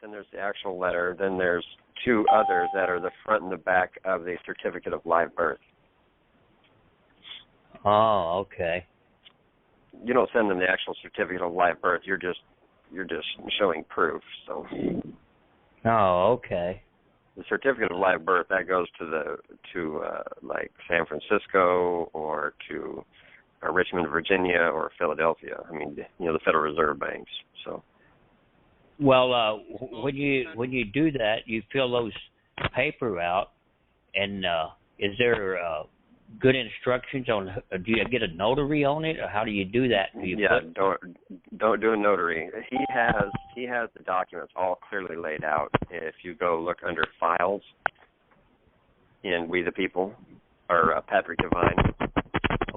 Then there's the actual letter. Then there's two others that are the front and the back of the certificate of live birth. Oh, okay. You don't send them the actual certificate of live birth. You're just showing proof. So. Oh, okay. The certificate of live birth that goes to like San Francisco or to Richmond, Virginia, or Philadelphia. I mean, the Federal Reserve banks. So. Well, when you do that, you fill those paper out, and is there good instructions on? Do you get a notary on it, or how do you do that? Don't do a notary. He has the documents all clearly laid out. If you go look under files in We the People or Patrick Devine.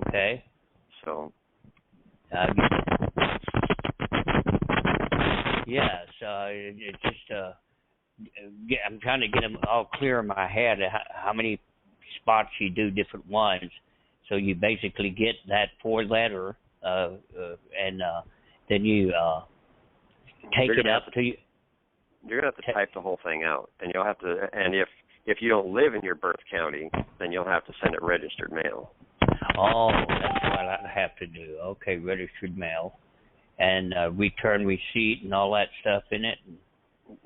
Okay. So. Yes, it just I'm trying to get them all clear in my head. How many spots you do different ones, so you basically get that 4-letter, and then you take it up to you. You're gonna have to type the whole thing out, and you'll have to. And if you don't live in your birth county, then you'll have to send it registered mail. Oh, that's what I have to do. Okay, registered mail. And return receipt and all that stuff in it.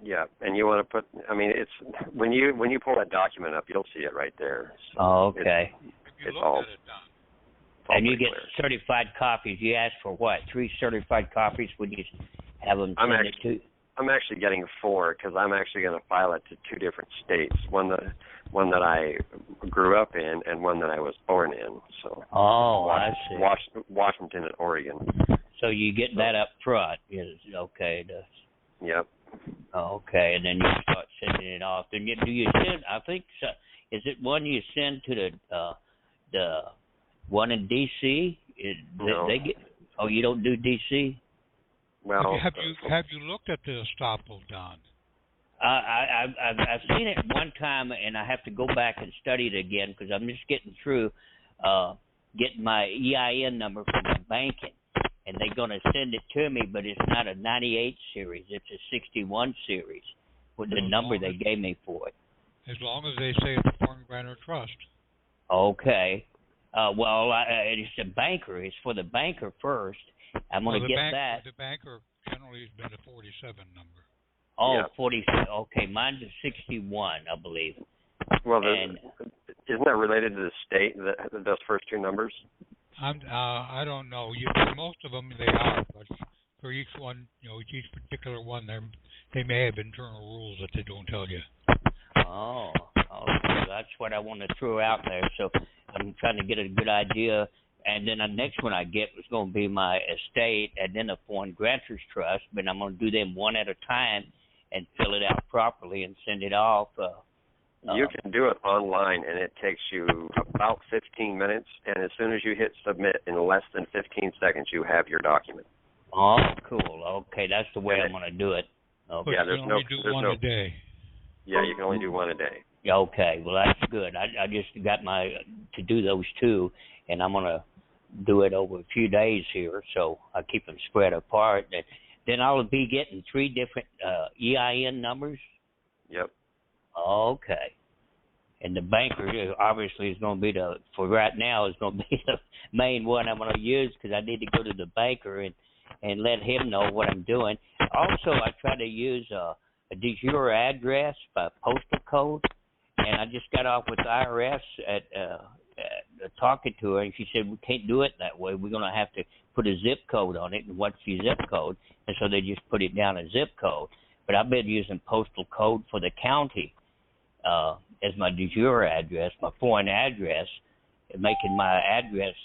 Yeah, and you want to put. I mean, it's when you pull that document up, you'll see it right there. So oh, okay. It's all. And you get certified copies. You ask for what? 3 certified copies when you have them send it to. I'm actually getting 4 because I'm actually going to file it to 2 different states. One that I grew up in and one that I was born in. So. Oh, I see. Washington and Oregon. So you get that up front, okay? Yep. Okay, and then you start sending it off. And do you send? I think is it one you send to the one in D.C.? No. They get. Oh, you don't do D.C.? Well, have you looked at the estoppel, Don? I've seen it one time, and I have to go back and study it again because I'm just getting through getting my EIN number from the banking. And they're going to send it to me, but it's not a 98 series. It's a 61 series with the number they gave me for it. As long as they say it's a foreign grantor trust. Okay. Well, it's a banker. It's for the banker first. I'm going to get that. The banker generally has been a 47 number. Oh, yeah. 47. Okay, mine's a 61, I believe. Well, isn't that related to the state, those first 2 numbers? I don't know. Most of them they are, but for each one, each particular one, they may have internal rules that they don't tell you. Oh, that's what I want to throw out there. So I'm trying to get a good idea, and then the next one I get was going to be my estate, and then a foreign grantor's trust. But I'm going to do them one at a time and fill it out properly and send it off. You can do it online, and it takes you about 15 minutes, and as soon as you hit submit, in less than 15 seconds, you have your document. Oh, cool. Okay, that's the way I'm going to do it. Okay. Yeah, there's only do one a day. Yeah, you can only do one a day. Okay, well, that's good. I just got to do those 2, and I'm going to do it over a few days here, so I keep them spread apart. And then I'll be getting 3 different EIN numbers. Yep. Okay. And the banker obviously is going to be for right now, is going to be the main one I'm going to use because I need to go to the banker and let him know what I'm doing. Also, I try to use a de jure address by postal code, and I just got off with the IRS at talking to her, and she said, we can't do it that way. We're going to have to put a zip code on it, and what's your zip code? And so they just put it down as zip code. But I've been using postal code for the county as my de jure address, my foreign address, making my address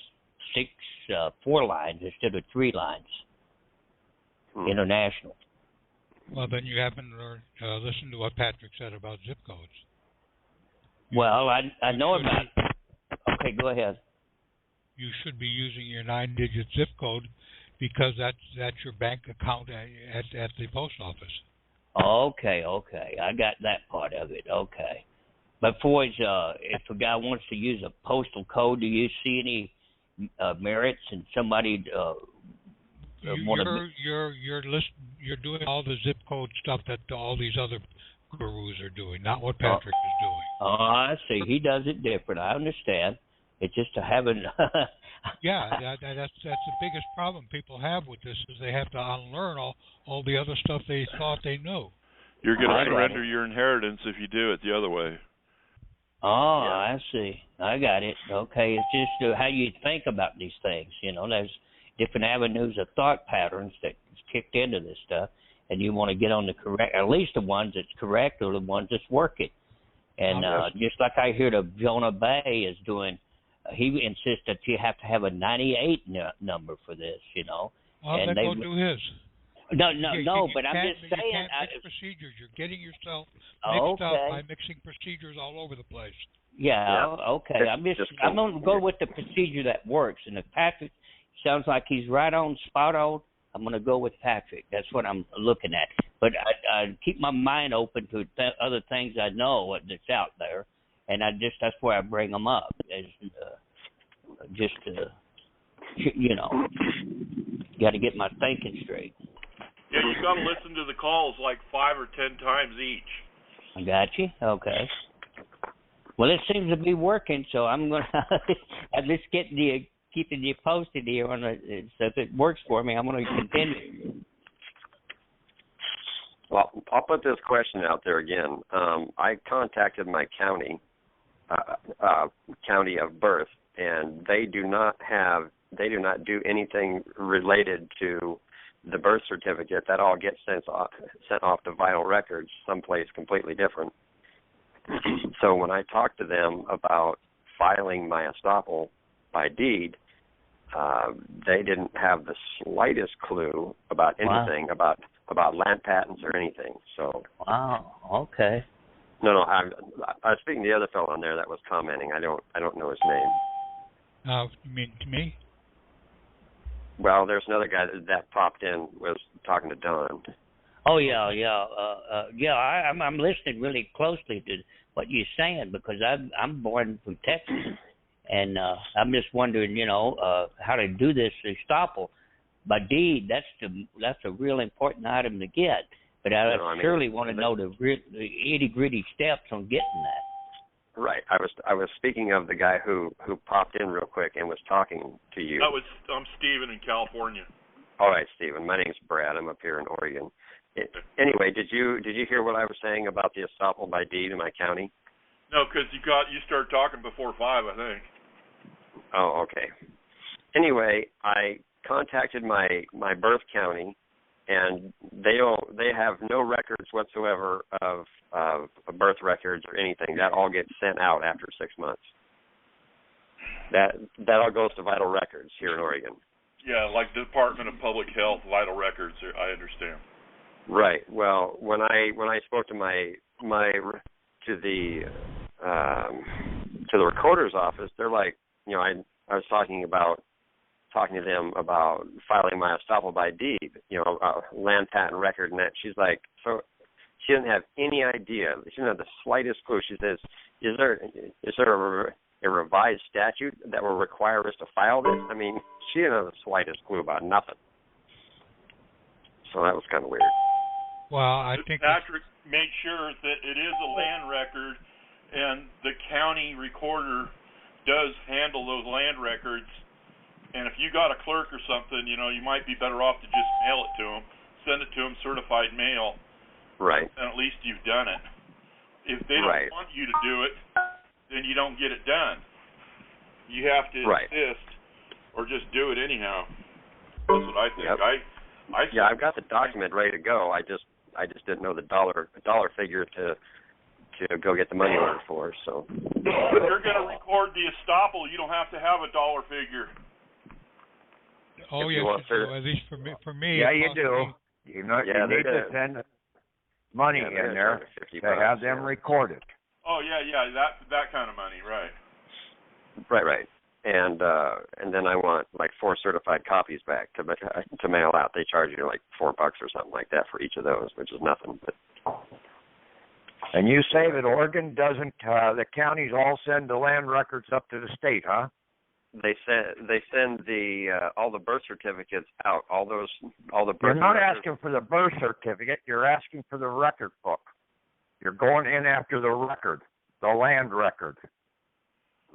4 lines instead of 3 lines. International. Well, then you haven't listened to what Patrick said about zip codes. Well, I know about. Okay, go ahead. You should be using your 9-digit zip code because that's your bank account at the post office. Okay, I got that part of it. Okay, But for if a guy wants to use a postal code, do you see any merits in somebody you're doing all the zip code stuff that all these other gurus are doing, not what Patrick is doing. Oh, I see. He does it different. I understand. It's just to having. Yeah, that's the biggest problem people have with this is they have to unlearn all the other stuff they thought they knew. You're going to surrender your inheritance if you do it the other way. Oh, yeah. I see. I got it. Okay, it's just how you think about these things. There's different avenues of thought patterns that's kicked into this stuff, and you want to get on the correct, at least the ones that's correct or the ones that's working. And just like I hear the Jonah Bay is doing, he insists that you have to have a 98 number for this, Well, and then go do his. No, but I'm just saying. You can't mix procedures. You're getting yourself mixed up by mixing procedures all over the place. Yeah. Okay. I'm going to go with the procedure that works. And if Patrick sounds like he's right on, spot on, I'm going to go with Patrick. That's what I'm looking at. But I keep my mind open to other things I know that's out there, and that's where I bring them up. Got to get my thinking straight. Yeah, you got to listen to the calls like 5 or 10 times each. I got you. Okay. Well, it seems to be working, so I'm going to at least keeping you posted here on it. So if it works for me, I'm going to continue. Well, I'll put this question out there again. I contacted my county of birth, and they do not do anything related to the birth certificate. That all gets sent off to Vital Records, someplace completely different. So when I talked to them about filing my estoppel by deed, they didn't have the slightest clue about anything about land patents or anything. So. Wow. Okay. No. I was speaking to the other fellow on there that was commenting. I don't know his name. You mean to me? Well, there's another guy that popped in, was talking to Don. Oh yeah. I'm listening really closely to what you're saying because I'm born from Texas, and I'm just wondering, how to do this estoppel by deed. That's a real important item to get. But I surely want to know the itty-gritty steps on getting that. Right. I was speaking of the guy who popped in real quick and was talking to you. I'm Steven in California. All right, Steven. My name's Brad. I'm up here in Oregon. Anyway, did you hear what I was saying about the estoppel by deed in my county? No, because you started talking before 5, I think. Oh, okay. Anyway, I contacted my birth county, and they have no records whatsoever of birth records or anything. That all gets sent out after 6 months. That all goes to Vital Records here in Oregon. Yeah, like the Department of Public Health, Vital Records. I understand. Right. Well, when I spoke to the recorder's office, they're like, I was talking to them about filing my estoppel by deed, land patent record, and that. She's like, so she didn't have any idea. She didn't have the slightest clue. She says, is there a revised statute that will require us to file this? I mean, she didn't have the slightest clue about nothing. So that was kind of weird. Well, I think Patrick made sure that it is a land record, and the county recorder does handle those land records. And if you got a clerk or something, you might be better off to just mail it to them, send it to them certified mail. Right. And at least you've done it. If they don't want you to do it, then you don't get it done. You have to insist or just do it anyhow. That's what I think. Yep. I've got the document ready to go. I just didn't know the dollar figure to go get the money order for. So if you're going to record the estoppel, you don't have to have a dollar figure. Oh yes, at least for me. Yeah, you do. You need to send money in there to have them recorded. Oh yeah, that kind of money, right? Right. And then I want like 4 certified copies back to mail out. They charge you like $4 or something like that for each of those, which is nothing. But And you say that Oregon doesn't, the counties all send the land records up to the state, huh? They send the all the birth certificates out. All the birth. You're not records. asking for the birth certificate. You're asking for the record book. You're going in after the record, the land record.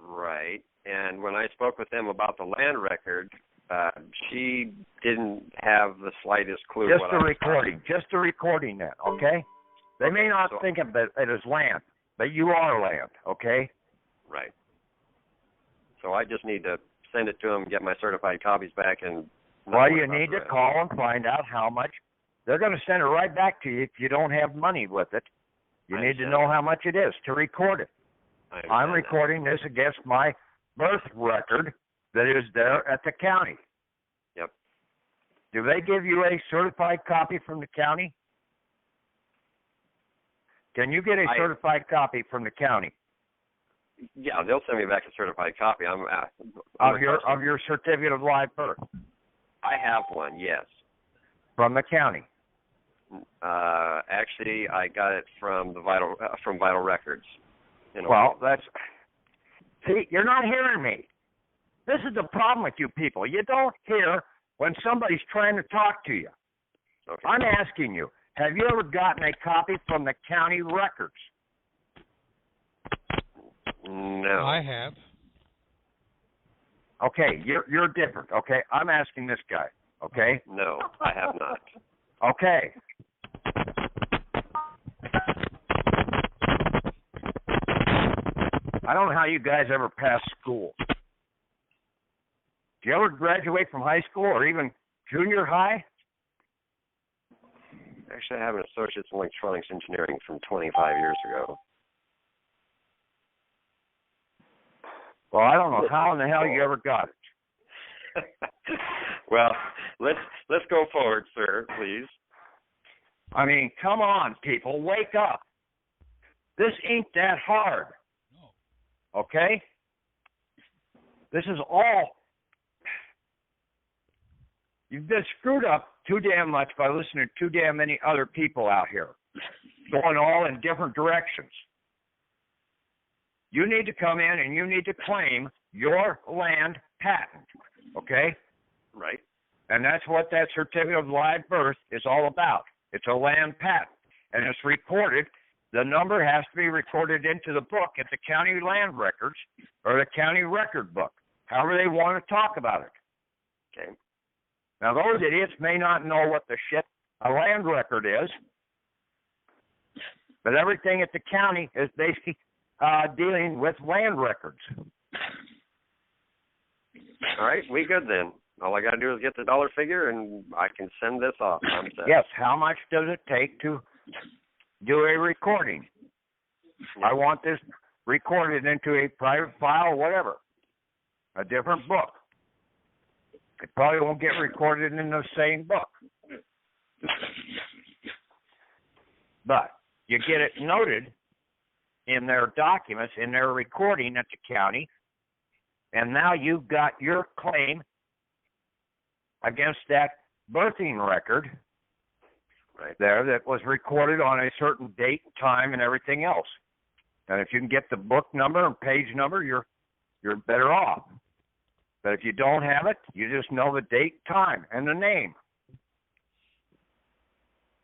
Right. And when I spoke with them about the land record, she didn't have the slightest clue. Just what the I was recording. talking. Just the recording then, okay? They may not think of it as land, but you are land, okay? Right. So I just need to send it to them, get my certified copies back, and... Well, you need to call and find out how much. They're going to send it right back to you if you don't have money with it. You need to know how much it is to record it. I'm recording this against my birth record that is there at the county. Yep. Do they give you a certified copy from the county? Can you get a certified copy from the county? Yeah, they'll send me back a certified copy. I'm of your certificate of live birth. I have one, yes. From the county. Actually, I got it from the Vital Records. Well, see, you're not hearing me. This is the problem with you people. You don't hear when somebody's trying to talk to you. Okay. I'm asking you, have you ever gotten a copy from the county records? No. I have. Okay, you're different, okay? I'm asking this guy, okay? No, I have not. Okay. I don't know how you guys ever pass school. Did you ever graduate from high school or even junior high? Actually, I have an associate's in electronics engineering from 25 years ago. Well, I don't know how in the hell you ever got it. Well, let's go forward, sir, please. I mean, come on, people, wake up. This ain't that hard. Okay? This is all. You've been screwed up too damn much by listening to too damn many other people out here, going all in different directions. You need to come in and you need to claim your land patent, okay? Right. And that's what that certificate of live birth is all about. It's a land patent, and it's recorded. The number has to be recorded into the book at the county land records or the county record book, however they want to talk about it. Okay. Now, those idiots may not know what the shit a land record is, but everything at the county is basically dealing with land records. All right, we good then. All I got to do is get the dollar figure, and I can send this off. I'm set. Yes, how much does it take to do a recording? I want this recorded into a private file, whatever, a different book. It probably won't get recorded in the same book. But you get it noted in their documents, in their recording at the county, and now you've got your claim against that birthing record there that was recorded on a certain date, time, and everything else. And if you can get the book number and page number, you're better off. But if you don't have it, you just know the date, time, and the name.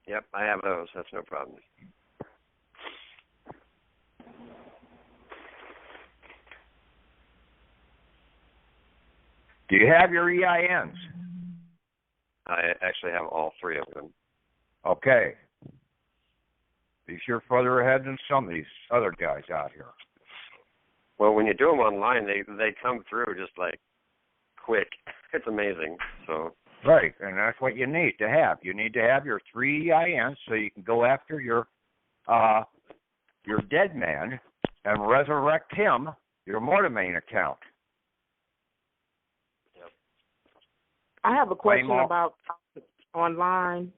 Yep, I have those. That's no problem. Do you have your EINs? I actually have all three of them. Okay. Be sure further ahead than some of these other guys out here. Well, when you do them online, they come through just like quick. It's amazing. So. Right, and that's what you need to have. You need to have your 3 EINs so you can go after your dead man and resurrect him, your mortmain account. Yep. I have a question about online.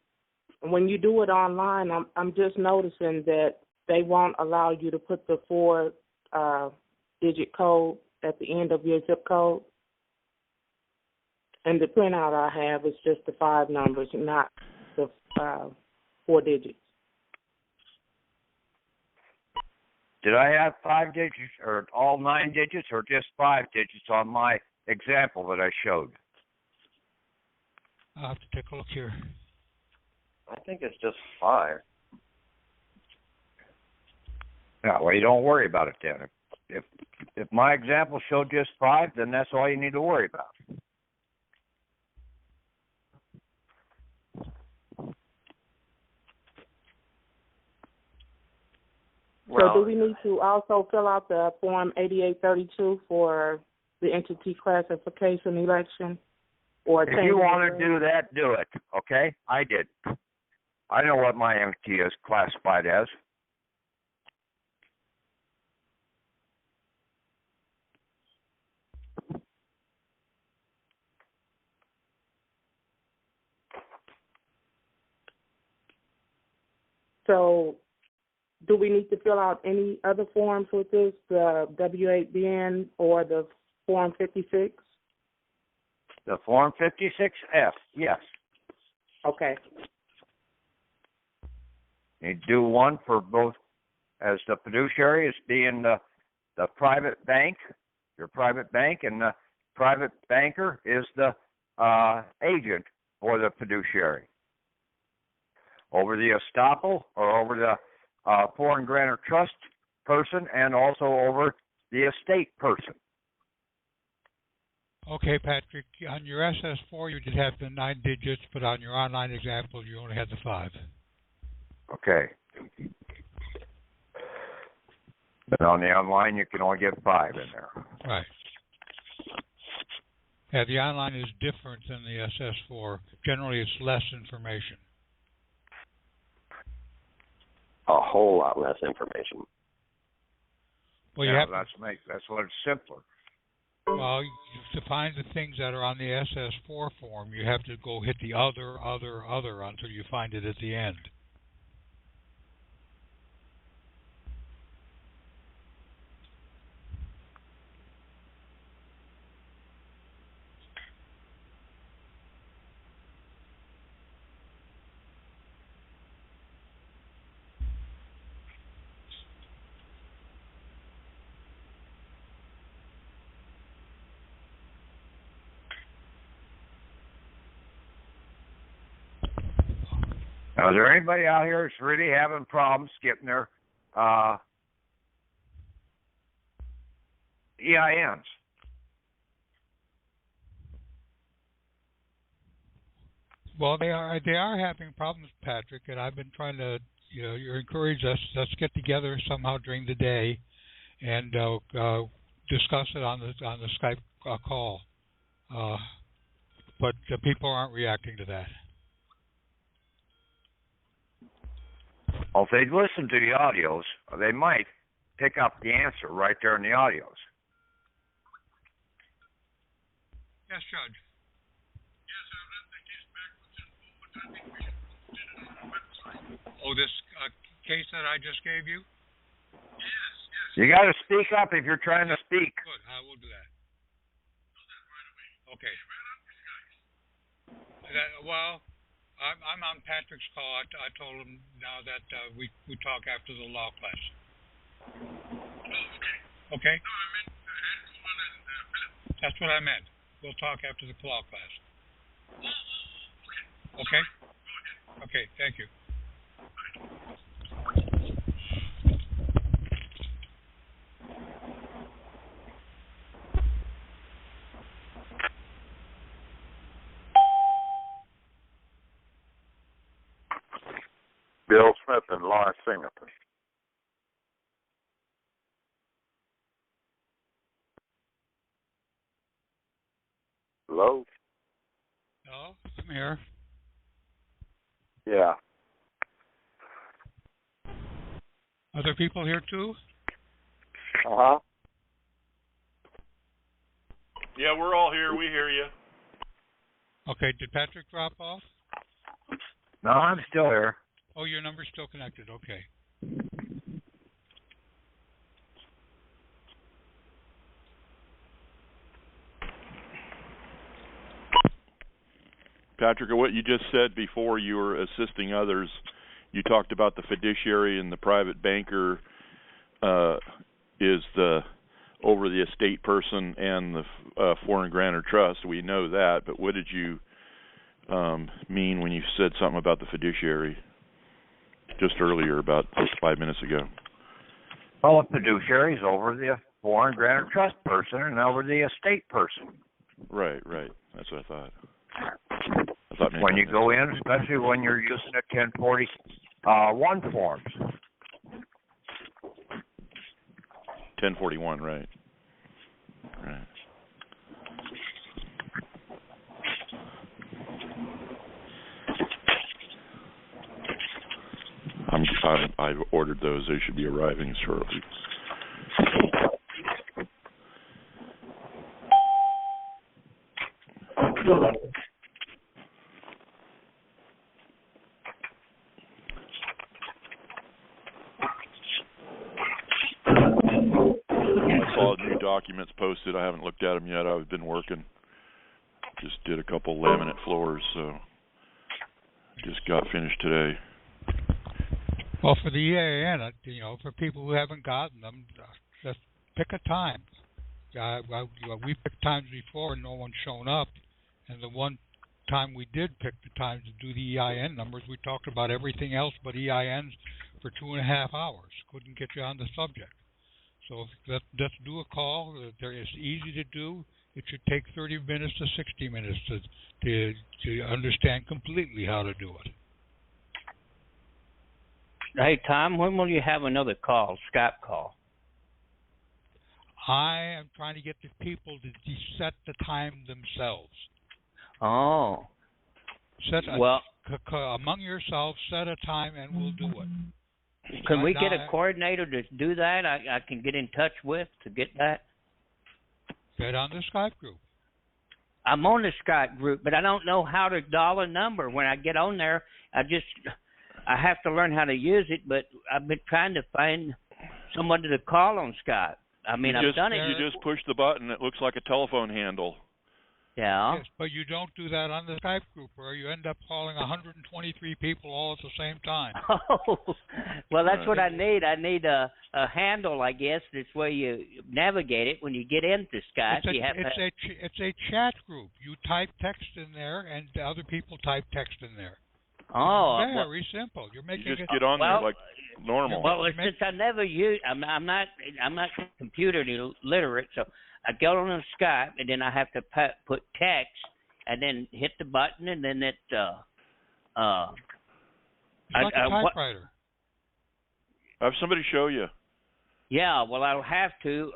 When you do it online, I'm just noticing that they won't allow you to put the 4-digit code at the end of your zip code. And the printout I have is just the 5 numbers, not the 4 digits. Did I have 5 digits or all 9 digits or just 5 digits on my example that I showed? I'll have to take a look here. I think it's just 5. Yeah, well, you don't worry about it then. If my example showed just 5, then that's all you need to worry about. So do we need to also fill out the Form 8832 for the entity classification election? Or if you want to do that, do it, okay? I did. I know what my entity is classified as. So do we need to fill out any other forms with this, the W8BN or the Form 56? The Form 56F, yes. Okay. You do one for both as the fiduciary as being the private bank, your private bank, and the private banker is the agent for the fiduciary. Over the estoppel or over the foreign grantor trust person and also over the estate person. Okay, Patrick, on your SS4 you did have the 9 digits, but on your online example you only had the 5. Okay. But on the online you can only get 5 in there. Right. Yeah, the online is different than the SS4. Generally it's less information. A whole lot less information. Well, yeah, that's what it's simpler. Well, to find the things that are on the SS4 form, you have to go hit the other until you find it at the end. Now, is there anybody out here that's really having problems getting their EINs? Well, they are having problems, Patrick, and I've been trying to, you encourage us. Let's get together somehow during the day and discuss it on the Skype call. But people aren't reacting to that. Well, if they listen to the audios, they might pick up the answer right there in the audios. Yes, Judge. Yes, I left the case back within a moment. I think we did it on the website. Oh, this case that I just gave you? Yes. You got to speak up if you're trying to speak. Good, I will do that. Do that right away. Okay. Well, I'm on Patrick's call. I told him now that we talk after the law class. Oh, okay. Okay? No, I meant Angela and Philip. That's what I meant. We'll talk after the law class. Oh, okay. Okay? Go ahead. Okay, thank you. Bill Smith and Lawrence Singleton. Hello? Hello, I'm here. Yeah. Other people here too? Uh-huh. Yeah, we're all here. We hear you. Okay, did Patrick drop off? No, I'm still here. Oh, your number's still connected. Okay. Patrick, what you just said before you were assisting others, you talked about the fiduciary and the private banker is the over the estate person and the foreign grantor trust. We know that, but what did you mean when you said something about the fiduciary just earlier, about 5 minutes ago? Well, the fiduciary is over the foreign grantor trust person and over the estate person. Right. That's what I thought. When you go in, especially when you're using the 1041 forms. 1041, right. I've ordered those. They should be arriving shortly. I saw new documents posted. I haven't looked at them yet. I've been working. Just did a couple laminate floors, so just got finished today. Well, for the EIN, for people who haven't gotten them, just pick a time. We picked times before and no one's shown up, and the one time we did pick the time to do the EIN numbers, we talked about everything else but EINs for 2.5 hours. Couldn't get you on the subject. So let's do a call. It's easy to do. It should take 30 minutes to 60 minutes to understand completely how to do it. Hey, Tom, when will you have another call, Skype call? I am trying to get the people to set the time themselves. Oh. Among yourselves, set a time and we'll do it. Can we get a coordinator to do that? I can get in touch with to get that? Get on the Skype group. I'm on the Skype group, but I don't know how to dial a number. When I get on there, I have to learn how to use it, but I've been trying to find someone to call on Skype. I've done it. You just push the button. It looks like a telephone handle. Yeah. Yes, but you don't do that on the Skype group, or you end up calling 123 people all at the same time. Oh, well, that's what I need. I need a handle, I guess. This way you navigate it when you get into Skype. It's a chat group. You type text in there, and the other people type text in there. Oh, very simple. You're making just get on there like normal. Well, since I never use, I'm not computer literate, so I go on Skype and then I have to put text and then hit the button and then it's like a typewriter. Have somebody show you. Yeah, well, I'll have to.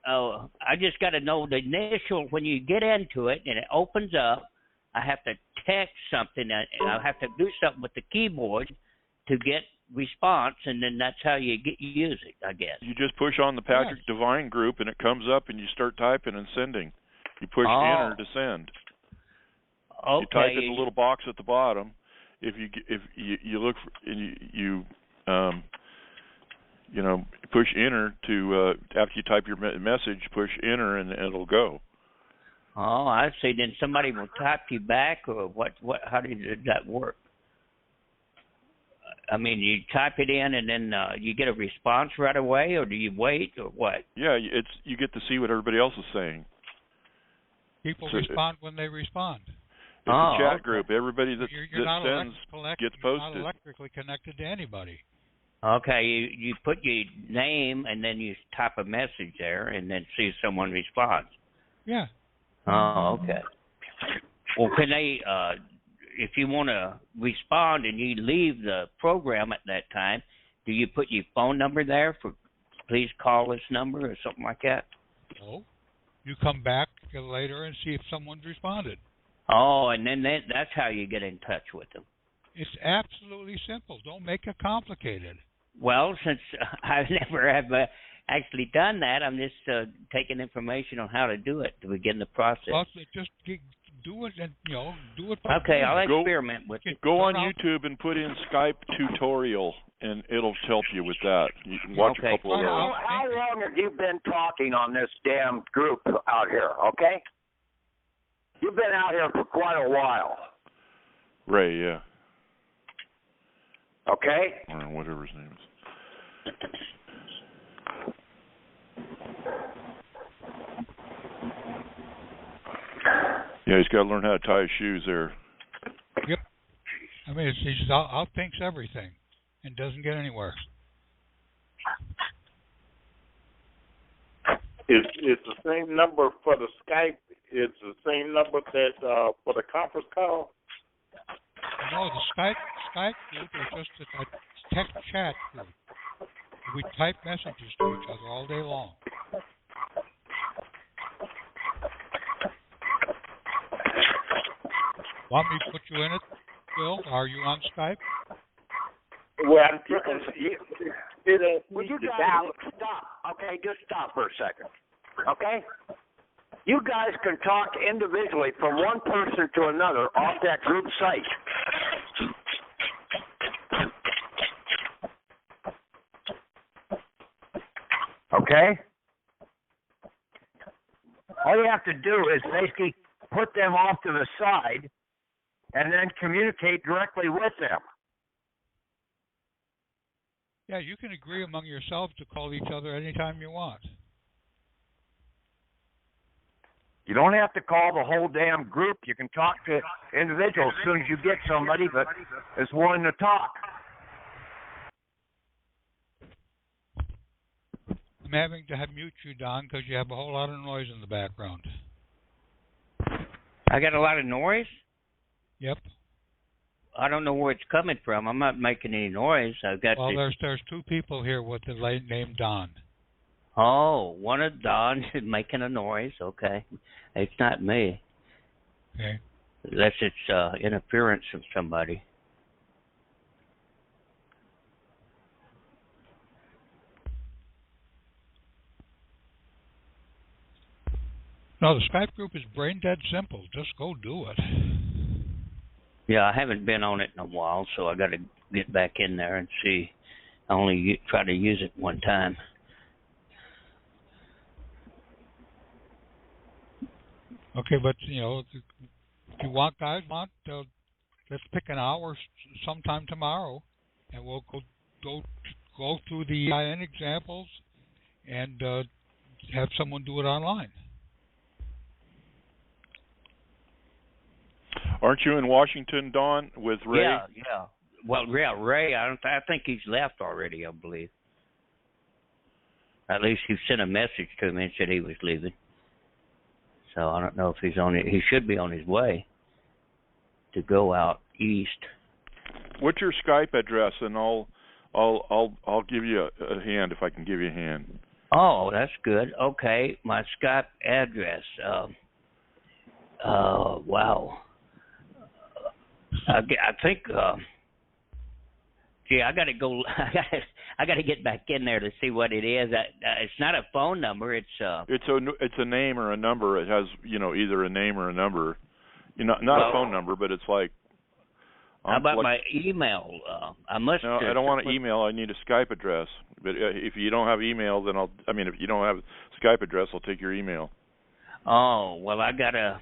I just got to know the initial when you get into it and it opens up. I have to text something, and I have to do something with the keyboard to get response, and then that's how you use it, I guess. You just push on the Patrick Devine group, and it comes up, and you start typing and sending. You push enter to send. Okay. You type in the little box at the bottom. If you look for, you push enter to after you type your message, push enter, and it'll go. Oh, I see. Then somebody will type you back, or what? How did that work? I mean, you type it in, and then you get a response right away, or do you wait, or what? Yeah, you get to see what everybody else is saying. People respond when they respond. It's a chat group. Everybody that sends gets posted. You're not electrically connected to anybody. Okay, you put your name, and then you type a message there, and then see if someone responds. Yeah. Oh, okay. Well, can they, if you want to respond and you leave the program at that time, do you put your phone number there for please call this number or something like that? No. You come back later and see if someone's responded. Oh, and then that's how you get in touch with them. It's absolutely simple. Don't make it complicated. Well, since I never have actually done that, I'm just taking information on how to do it to begin the process. Well, just do it, and do it. Okay, I'll experiment with it. Go on YouTube and put in Skype tutorial, and it'll help you with that. You can watch a couple of those. How long have you been talking on this damn group out here? Okay, you've been out here for quite a while. Ray, yeah. Okay. Or whatever his name is. Yeah, he's got to learn how to tie his shoes there. Yep. I mean, he's outthinks everything and doesn't get anywhere. It's the same number for the Skype. It's the same number that for the conference call. No, the Skype group is just a text chat group. We type messages to each other all day long. Want me to put you in it, Bill? Are you on Skype? Well, would you guys stop? Okay, just stop for a second. Okay? You guys can talk individually from one person to another off that group site. Okay? All you have to do is basically put them off to the side and then communicate directly with them. Yeah, you can agree among yourselves to call each other anytime you want. You don't have to call the whole damn group. You can talk to individuals as soon as you get somebody that is willing to talk. I'm having to mute you, Don, because you have a whole lot of noise in the background. I got a lot of noise? Yep. I don't know where it's coming from. I'm not making any noise. I've got. Well, there's two people here with the name Don. Oh, one of Don is making a noise. Okay, it's not me. Okay. Unless it's interference from somebody. No, the Skype group is brain dead simple. Just go do it. Yeah, I haven't been on it in a while, so I got to get back in there and see. I only try to use it one time. Okay, but if you want, guys, let's pick an hour sometime tomorrow, and we'll go through the EIN examples and have someone do it online. Aren't you in Washington, Don, with Ray? Yeah. Well, yeah, Ray. I think he's left already. I believe. At least he sent a message to me and said he was leaving. So I don't know if he's on it. He should be on his way to go out east. What's your Skype address, and I'll give you a hand if I can give you a hand. Oh, that's good. Okay, my Skype address. Wow. I think. Gee, I got to go. I got to get back in there to see what it is. It's not a phone number. It's a name or a number. It has either a name or a number. Not a phone number, but it's like. How about my email? I must. No, I don't want an email. I need a Skype address. But if you don't have email, then if you don't have Skype address, I'll take your email. Oh well, I gotta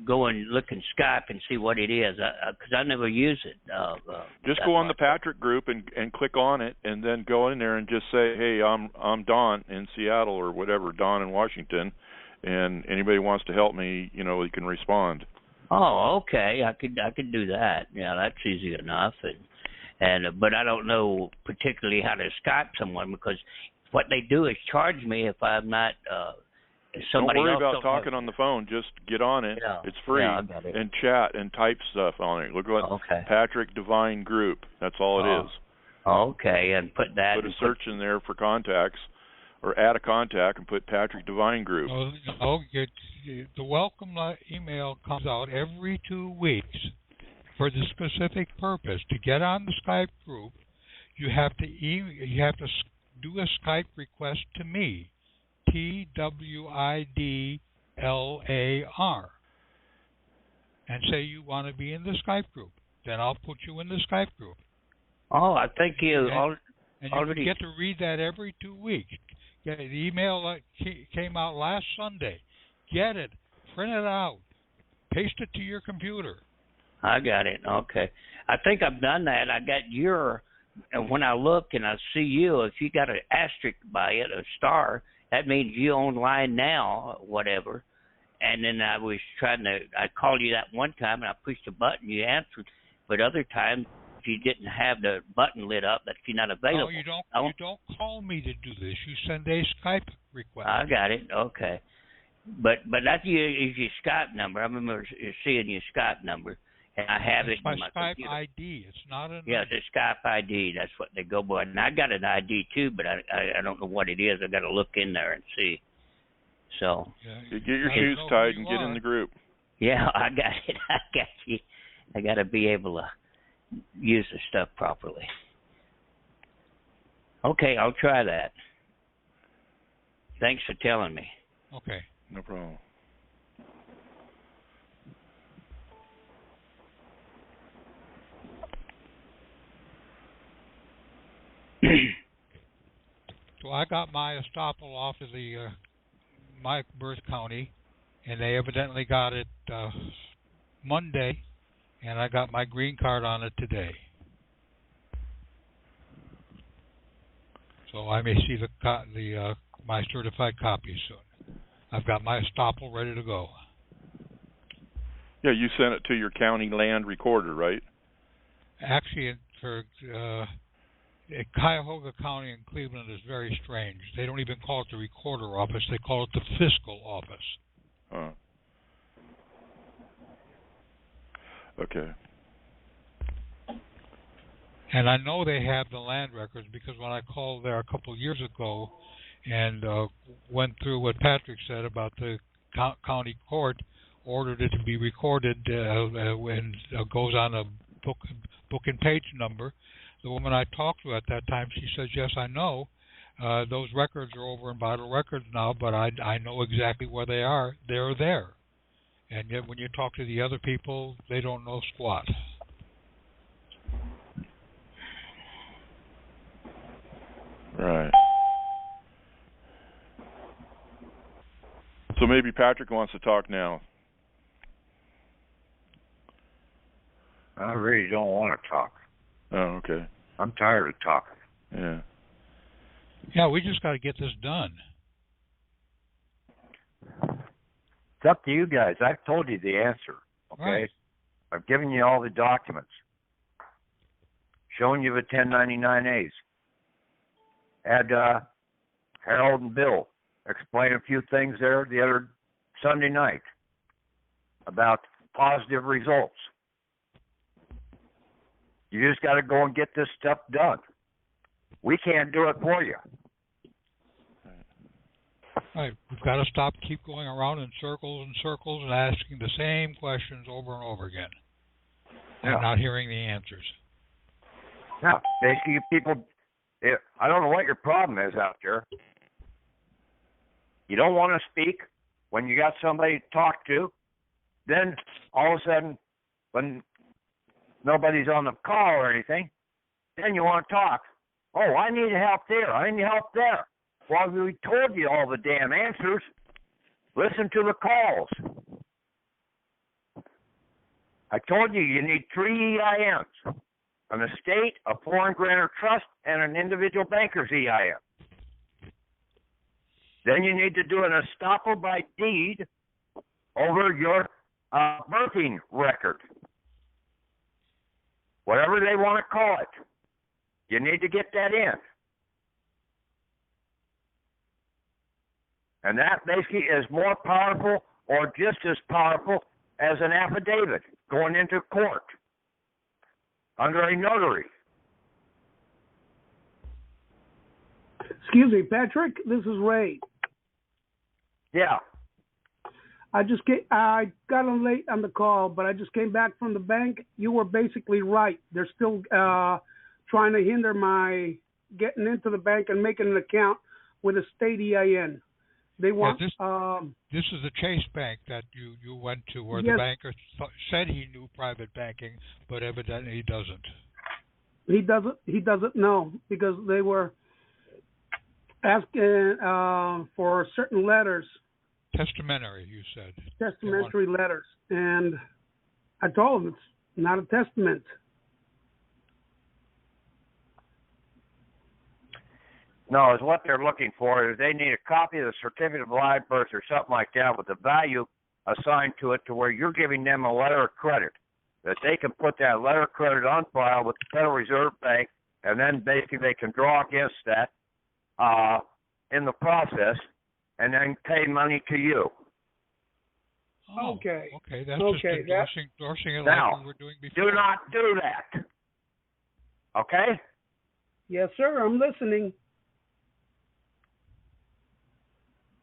go and look in Skype and see what it is, because I never use it. Just go on the Patrick group and click on it, and then go in there and just say, "Hey, I'm Don in Seattle," or whatever, Don in Washington, and anybody wants to help me, you can respond. Oh, okay. I could do that. Yeah, that's easy enough. But I don't know particularly how to Skype someone, because what they do is charge me if I'm not. Somebody don't worry else about talking on the phone. Just get on it. Yeah. It's free. Yeah, I got it. And chat and type stuff on it. Look at Patrick Divine Group. That's all it is. Okay, and put that. Put a search in there for contacts, or add a contact and put Patrick Divine Group. The welcome email comes out every 2 weeks for the specific purpose. To get on the Skype group, you have to do a Skype request to me. TWIDLAR, and say you want to be in the Skype group. Then I'll put you in the Skype group. Oh, I think you already get to read that every 2 weeks. Yeah, the email came out last Sunday. Get it, print it out, paste it to your computer. I got it. Okay, I think I've done that. I got your. And when I look and I see you, if you got an asterisk by it, a star, that means you online now, whatever. and then I called you that one time, and I pushed a button, you answered, but other times you didn't have the button lit up, that you're not available. No, you don't call me to do this. You send a Skype request. I got it. Okay. But that is your Skype number. I remember seeing your Skype number, and I have it in my Skype computer. ID. It's not a number. Yeah, it's a Skype ID. That's what they go by. And I got an ID too, but I don't know what it is. I got to look in there and see. So get your shoes tied and get in the group. Yeah, I got it. I got you. I got to be able to use the stuff properly. Okay, I'll try that. Thanks for telling me. Okay. No problem. So I got my estoppel off of my birth county, and they evidently got it Monday, and I got my green card on it today. So I may see my certified copy soon. I've got my estoppel ready to go. Yeah, you sent it to your county land recorder, right? Actually, for Cuyahoga County in Cleveland is very strange. They don't even call it the recorder office. They call it the fiscal office. Okay. And I know they have the land records because when I called there a couple of years ago and went through what Patrick said about the county court, ordered it to be recorded and goes on a book and page number. The woman I talked to at that time, she says, yes, I know. Those records are over in Vital Records now, but I know exactly where they are. They're there. And yet when you talk to the other people, they don't know squat. Right. So maybe Patrick wants to talk now. I really don't want to talk. Oh, okay. I'm tired of talking. Yeah. Yeah, we just got to get this done. It's up to you guys. I've told you the answer, okay? Right. I've given you all the documents, shown you the 1099As. Had Harold and Bill explain a few things there the other Sunday night about positive results. You just got to go and get this stuff done. We can't do it for you. Right. We've got to keep going around in circles and circles and asking the same questions over and over again. Yeah. And not hearing the answers. Yeah. Basically, people, I don't know what your problem is out there. You don't want to speak when you got somebody to talk to. Then, all of a sudden, when nobody's on the call or anything, then you want to talk. Oh, I need help there. I need help there. Well, we told you all the damn answers. Listen to the calls. I told you need 3 EINs. An estate, a foreign grantor trust, and an individual banker's EIN. Then you need to do an estoppel by deed over your birthing record. Whatever they want to call it. You need to get that in. And that basically is more powerful or just as powerful as an affidavit going into court under a notary. Excuse me, Patrick, this is Ray. Yeah. I got on late on the call, but I just came back from the bank. You were basically right. They're still trying to hinder my getting into the bank and making an account with a state EIN. They want. This is the Chase Bank that you went to, where yes. The banker said he knew private banking, but evidently he doesn't. He doesn't know because they were asking for certain letters. Testamentary, you said. Testamentary letters, and I told them it's not a testament. No, is what they're looking for is they need a copy of the certificate of live birth or something like that with the value assigned to it to where you're giving them a letter of credit, that they can put that letter of credit on file with the Federal Reserve Bank, and then basically they can draw against that in the process and then pay money to you. Oh, okay. Okay, that's okay. just endorsing it Now, like we were doing before. Do not do that. Okay? Yes, sir. I'm listening.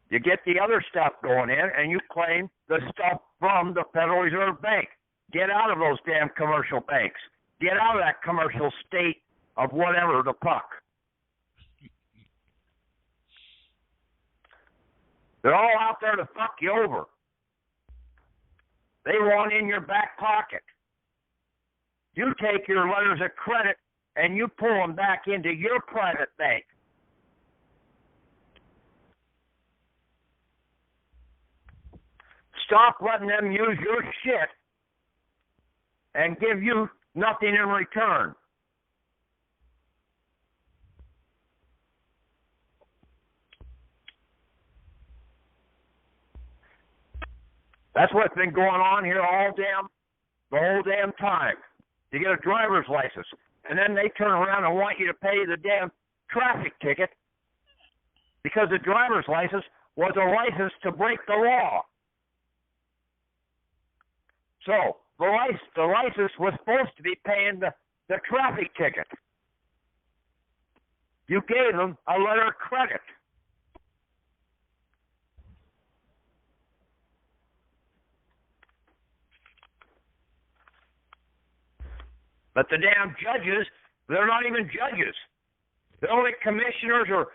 You get the other stuff going in, and you claim the stuff from the Federal Reserve Bank. Get out of those damn commercial banks. Get out of that commercial state of whatever the fuck. They're all out there to fuck you over. They want in your back pocket. You take your letters of credit and you pull them back into your private bank. Stop letting them use your shit and give you nothing in return. That's what's been going on here the whole damn time. You get a driver's license, and then they turn around and want you to pay the damn traffic ticket because the driver's license was a license to break the law. So the license was supposed to be paying the traffic ticket. You gave them a letter of credit. But the damn judges, they're not even judges. They're only commissioners or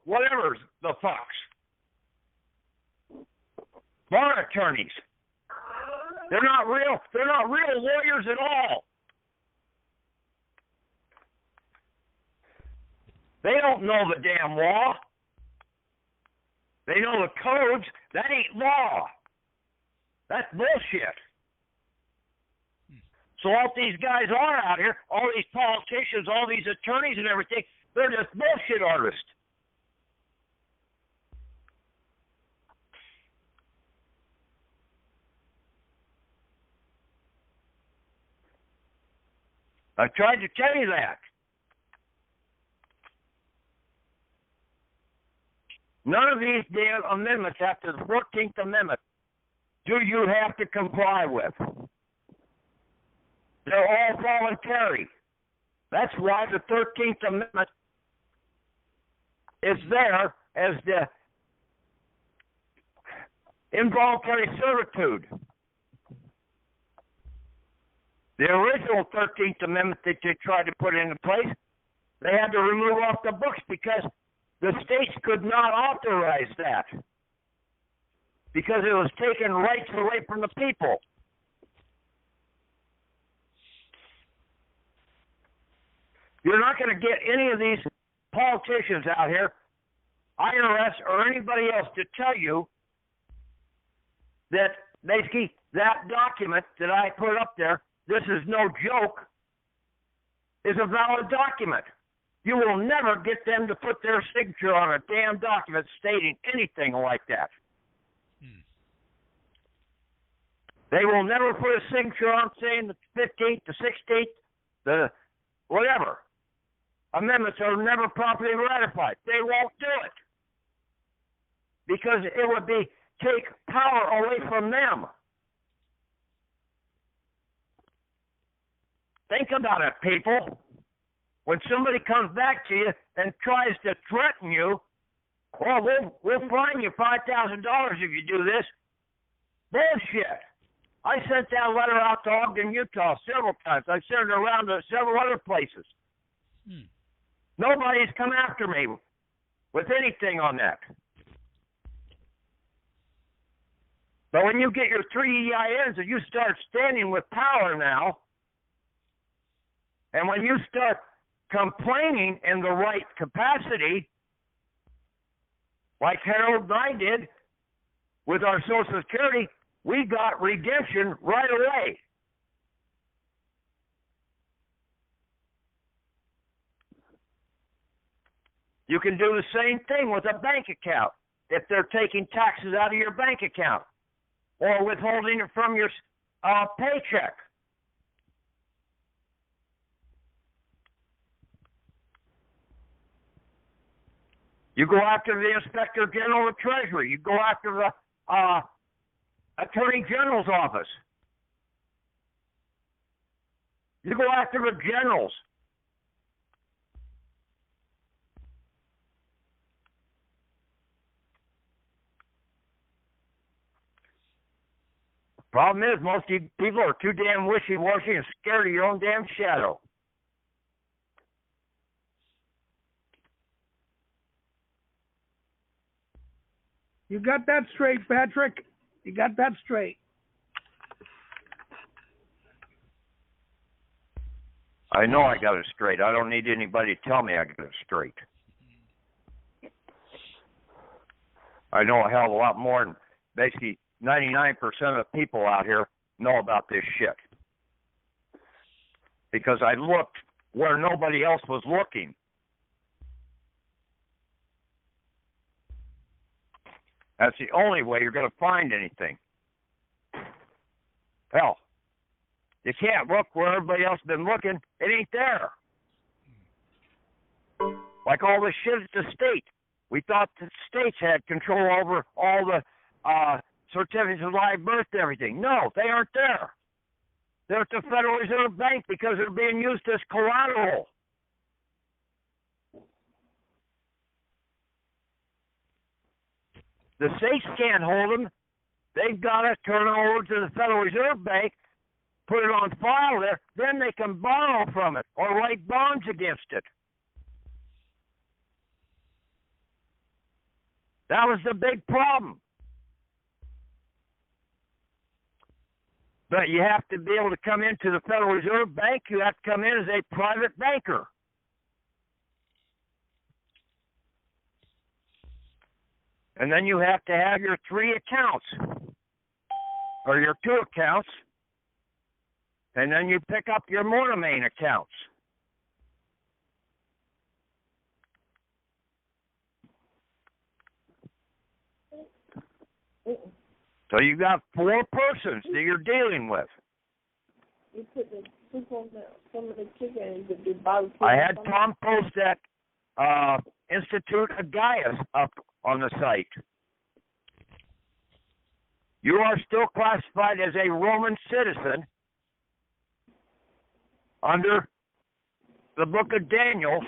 whatever the fucks. Bar attorneys. They're not real lawyers at all. They don't know the damn law. They know the codes. That ain't law. That's bullshit. So all these guys are out here, all these politicians, all these attorneys and everything, they're just bullshit artists. I tried to tell you that. None of these damn amendments after the 14th Amendment do you have to comply with. They're all voluntary. That's why the 13th Amendment is there as the involuntary servitude. The original 13th Amendment that they tried to put into place, they had to remove off the books because the states could not authorize that because it was taking rights away from the people. You're not going to get any of these politicians out here, IRS or anybody else, to tell you that basically that document that I put up there, this is no joke, is a valid document. You will never get them to put their signature on a damn document stating anything like that. They will never put a signature on saying the 15th, the 16th, the whatever. Amendments are never properly ratified. They won't do it because it would be take power away from them. Think about it, people. When somebody comes back to you and tries to threaten you, well, we'll fine you $5,000 if you do this. Bullshit. I sent that letter out to Ogden, Utah several times. I sent it around to several other places. Nobody's come after me with anything on that. But when you get your 3 EINs and you start standing with power now, and when you start complaining in the right capacity, like Harold and I did with our Social Security, we got redemption right away. You can do the same thing with a bank account if they're taking taxes out of your bank account. or withholding it from your paycheck. You go after the Inspector General of Treasury. You go after the Attorney General's office. You go after the generals. Problem is, most of you people are too damn wishy-washy and scared of your own damn shadow. You got that straight, Patrick. You got that straight. I know I got it straight. I don't need anybody to tell me I got it straight. I know a hell of a lot more than basically 99% of the people out here know about this shit. Because I looked where nobody else was looking. That's the only way you're going to find anything. Hell, you can't look where everybody else has been looking. It ain't there. Like all this shit at the state. We thought the states had control over all the certificates of live birth and everything. No, they aren't there. They're at the Federal Reserve Bank because they're being used as collateral. The states can't hold them. They've got to turn them over to the Federal Reserve Bank, put it on file there, then they can borrow from it or write bonds against it. That was the big problem. But you have to be able to come into the Federal Reserve Bank. You have to come in as a private banker. And then you have to have your 3 accounts, or your 2 accounts, and then you pick up your monomain accounts. So you got 4 persons that you're dealing with. You put the soup on some of the chicken and the barbecue. I had Tom post that Institute of Gaius up on the site. You are still classified as a Roman citizen under the book of Daniel,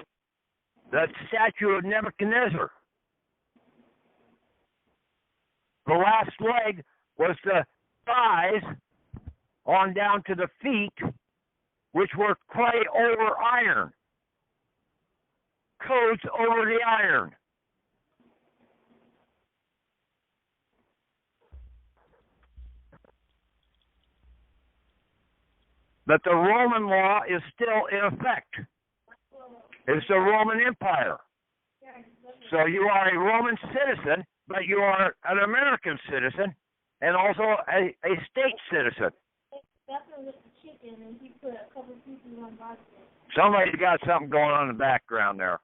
the statute of Nebuchadnezzar. The last leg was the thighs on down to the feet, which were clay over iron, codes over the iron. But the Roman law is still in effect. It's the Roman Empire. So you are a Roman citizen, but you are an American citizen and also a state citizen. Somebody's got something going on in the background there.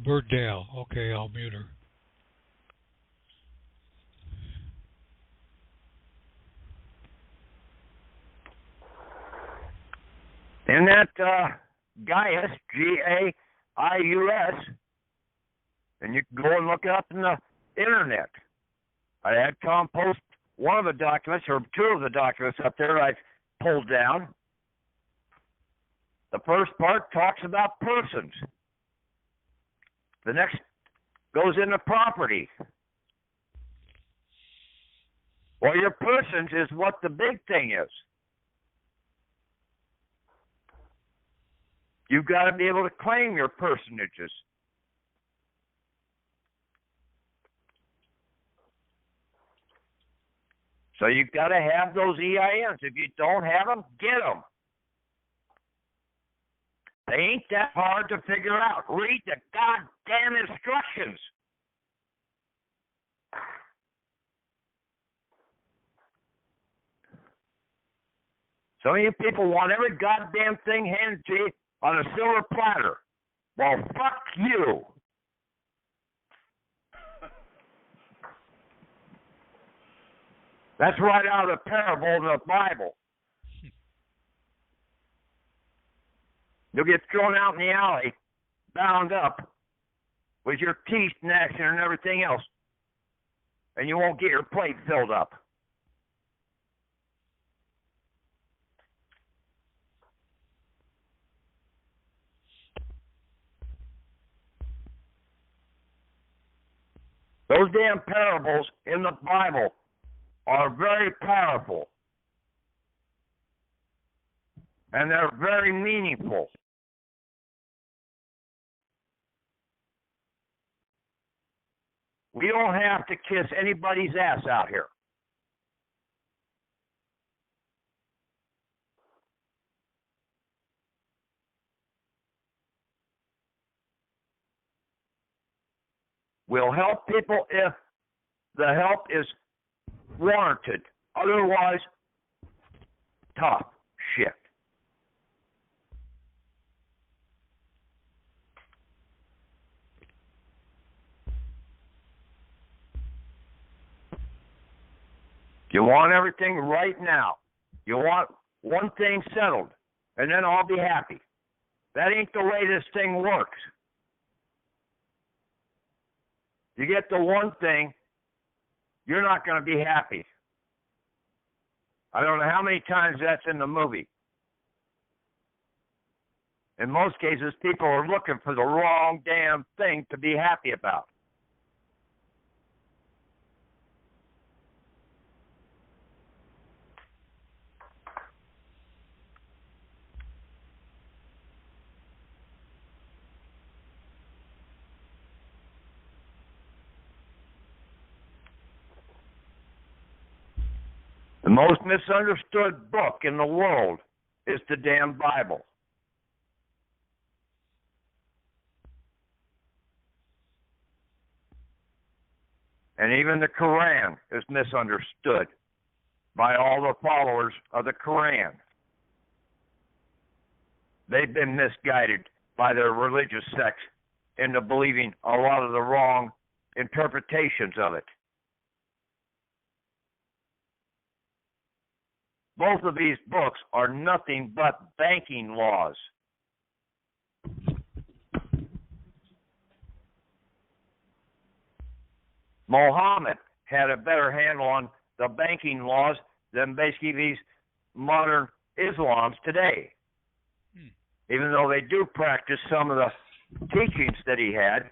Bird Dale. Okay, I'll mute her. In that Gaius, Gaius, and you can go and look it up in the internet. I had Tom post one of the documents, or 2 of the documents up there I've pulled down. The first part talks about persons. The next goes into property. Well, your persons is what the big thing is. You've got to be able to claim your personages. So you've got to have those EINs. If you don't have them, get them. They ain't that hard to figure out. Read the goddamn instructions. Some of you people want every goddamn thing handed to you on a silver platter. Well, fuck you. That's right out of the parable in the Bible. You'll get thrown out in the alley, bound up, with your teeth gnashing and everything else, and you won't get your plate filled up. Those damn parables in the Bible are very powerful, and they're very meaningful. We don't have to kiss anybody's ass out here. We'll help people if the help is warranted. Otherwise, tough shit. You want everything right now. You want one thing settled, and then I'll be happy. That ain't the way this thing works. You get the one thing, you're not going to be happy. I don't know how many times that's in the movie. In most cases, people are looking for the wrong damn thing to be happy about. The most misunderstood book in the world is the damn Bible. And even the Quran is misunderstood by all the followers of the Quran. They've been misguided by their religious sects into believing a lot of the wrong interpretations of it. Both of these books are nothing but banking laws. Muhammad had a better handle on the banking laws than basically these modern Islams today. Even though they do practice some of the teachings that he had,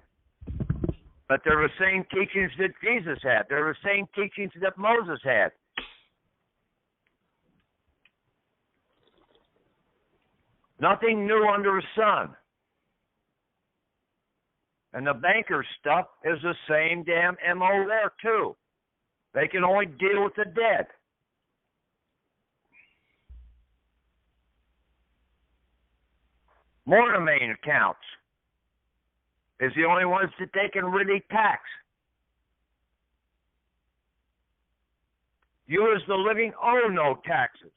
but they're the same teachings that Jesus had. They're the same teachings that Moses had. Nothing new under the sun. And the banker stuff is the same damn MO there, too. They can only deal with the dead. Mortmain accounts is the only ones that they can really tax. You as the living owe no taxes.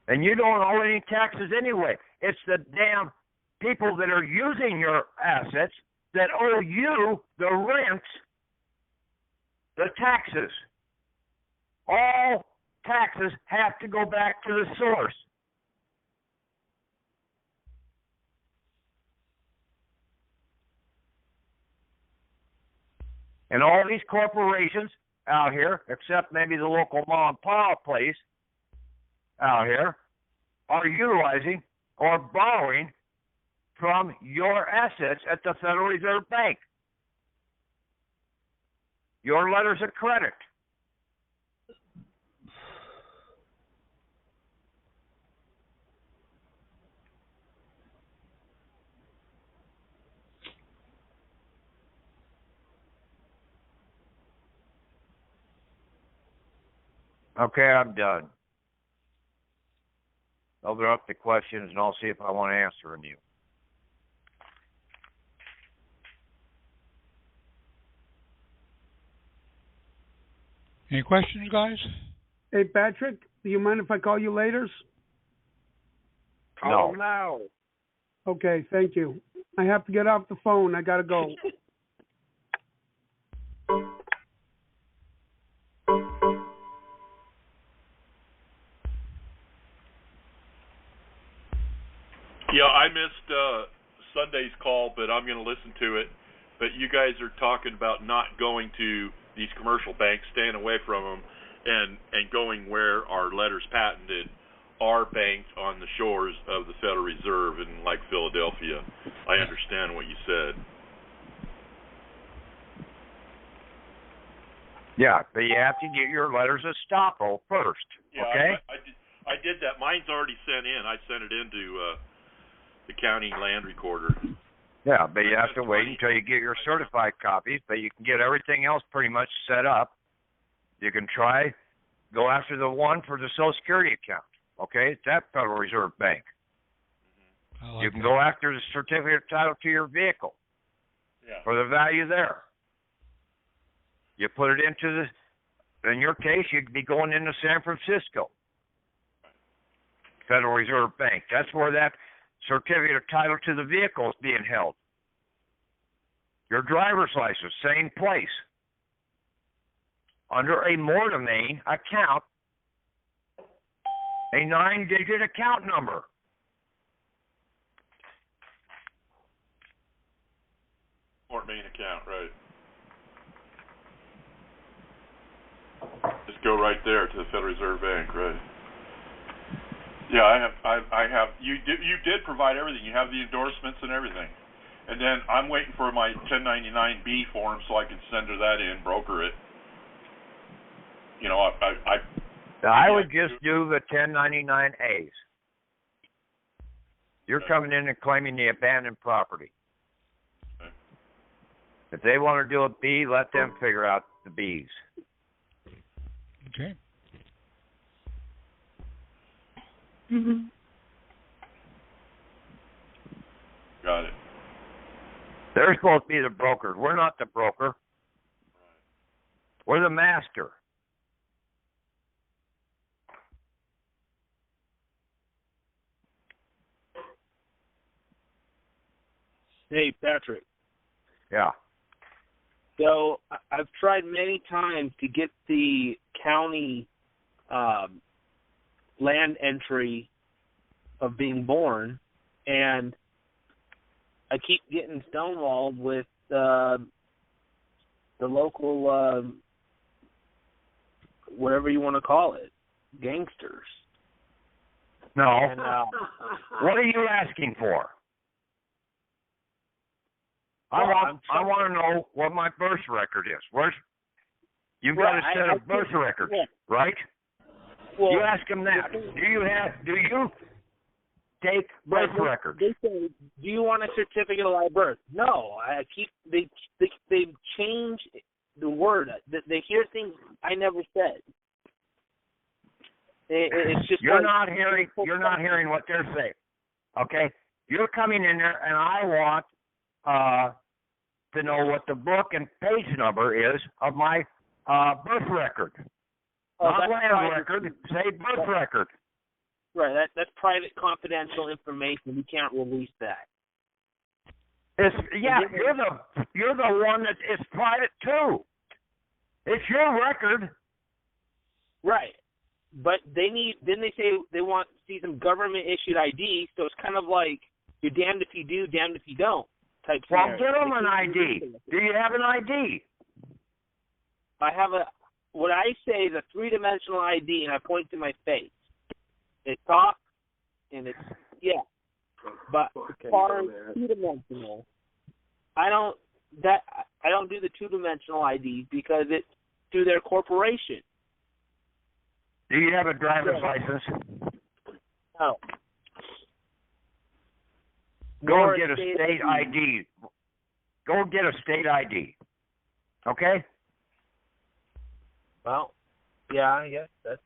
And you don't owe any taxes anyway. It's the damn people that are using your assets that owe you the rents, the taxes. All taxes have to go back to the source. And all these corporations out here, except maybe the local mom and pop place out here, are utilizing or borrowing from your assets at the Federal Reserve Bank. Your letters of credit. Okay, I'm done. Open up the questions, and I'll see if I want to answer them. Any questions, guys? Hey, Patrick, do you mind if I call you later? No. Call now. Okay, thank you. I have to get off the phone. I gotta go. Yeah, I missed Sunday's call, but I'm going to listen to it. But you guys are talking about not going to these commercial banks, staying away from them, and going where our letters patented are banked on the shores of the Federal Reserve in like Philadelphia. I understand what you said. Yeah, but you have to get your letters of estoppel first. Yeah, okay? I did that. Mine's already sent in. I sent it into the county land recorder. Yeah, but you have to wait until you get your certified copies, but you can get everything else pretty much set up. You can go after the one for the Social Security account, okay? It's that Federal Reserve Bank. Like you can go after the certificate of title to your vehicle for the value there. You put it into in your case, you'd be going into San Francisco. Federal Reserve Bank. That's where that certificate of title to the vehicle is being held. Your driver's license, same place. Under a mortmain account, a 9-digit account number. Mortmain account, right. Just go right there to the Federal Reserve Bank, right. Yeah, I have. You did provide everything. You have the endorsements and everything, and then I'm waiting for my 1099-B form so I can send her that in, broker it. You know, I would just do the 1099-As. You're coming in and claiming the abandoned property. Okay. If they want to do a B, let them figure out the Bs. Okay. Mm-hmm. Got it. They're supposed to be the brokers. We're not the broker. We're the master. Hey, Patrick. Yeah. So I've tried many times to get the county land entry of being born, and I keep getting stonewalled with the local, whatever you want to call it, gangsters. No. And, what are you asking for? I want to know what my birth record is. You've got a set of birth records, right? Well, you ask them that. Do you take birth records? They say, do you want a certificate of live birth? No. They change the word. They hear things I never said. It's just you're not hearing what they're saying. Okay? You're coming in there, and I want to know what the book and page number is of my birth record. Not land record, say birth record. Right, that's private, confidential information. We can't release that. You're the one that is private too. It's your record. Right, but they say they want to see some government issued ID. So it's kind of like you're damned if you do, damned if you don't type scenario. Well, give them an ID. Do you have an ID? I have what I say is a 3-dimensional ID, and I point to my face. It talks, and it's, but as far as 2-dimensional, I don't do the 2-dimensional ID because it's through their corporation. Do you have a driver's license? No. Go and get a state ID. Go and get a state ID. Okay? Well, yeah, I guess that's...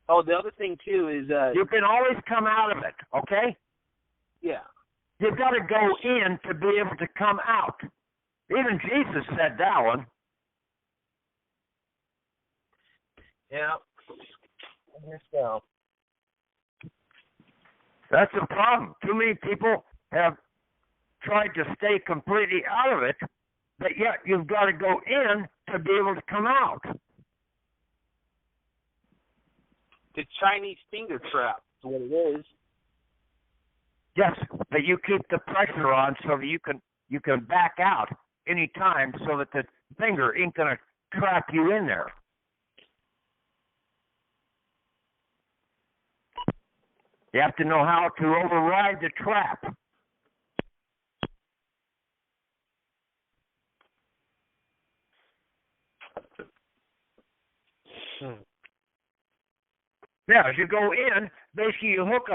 Oh, the other thing, too, is... you can always come out of it, okay? Yeah. You've got to go in to be able to come out. Even Jesus said that one. Yeah. I guess so. That's the problem. Too many people have tried to stay completely out of it, but yet you've got to go in to be able to come out. The Chinese finger trap is what it is. Yes, but you keep the pressure on so that you can back out any time so that the finger ain't going to trap you in there. You have to know how to override the trap. Yeah, as you go in, basically you hook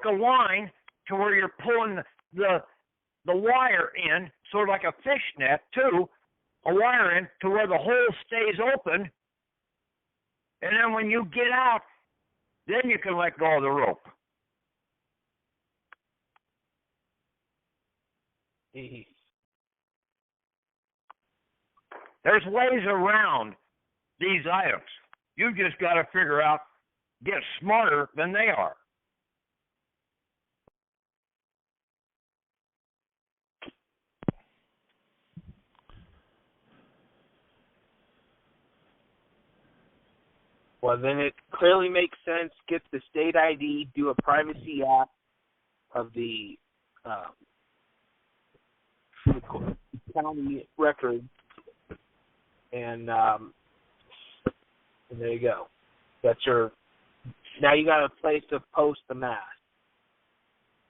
a line to where you're pulling the wire in, sort of like a fishnet too, a wire in to where the hole stays open, and then when you get out, then you can let go of the rope. There's ways around these items. You just got to figure out, get smarter than they are. Well, then it clearly makes sense. Get the state ID, do a privacy app of the county record, and there you go. That's now you got a place to post the mask,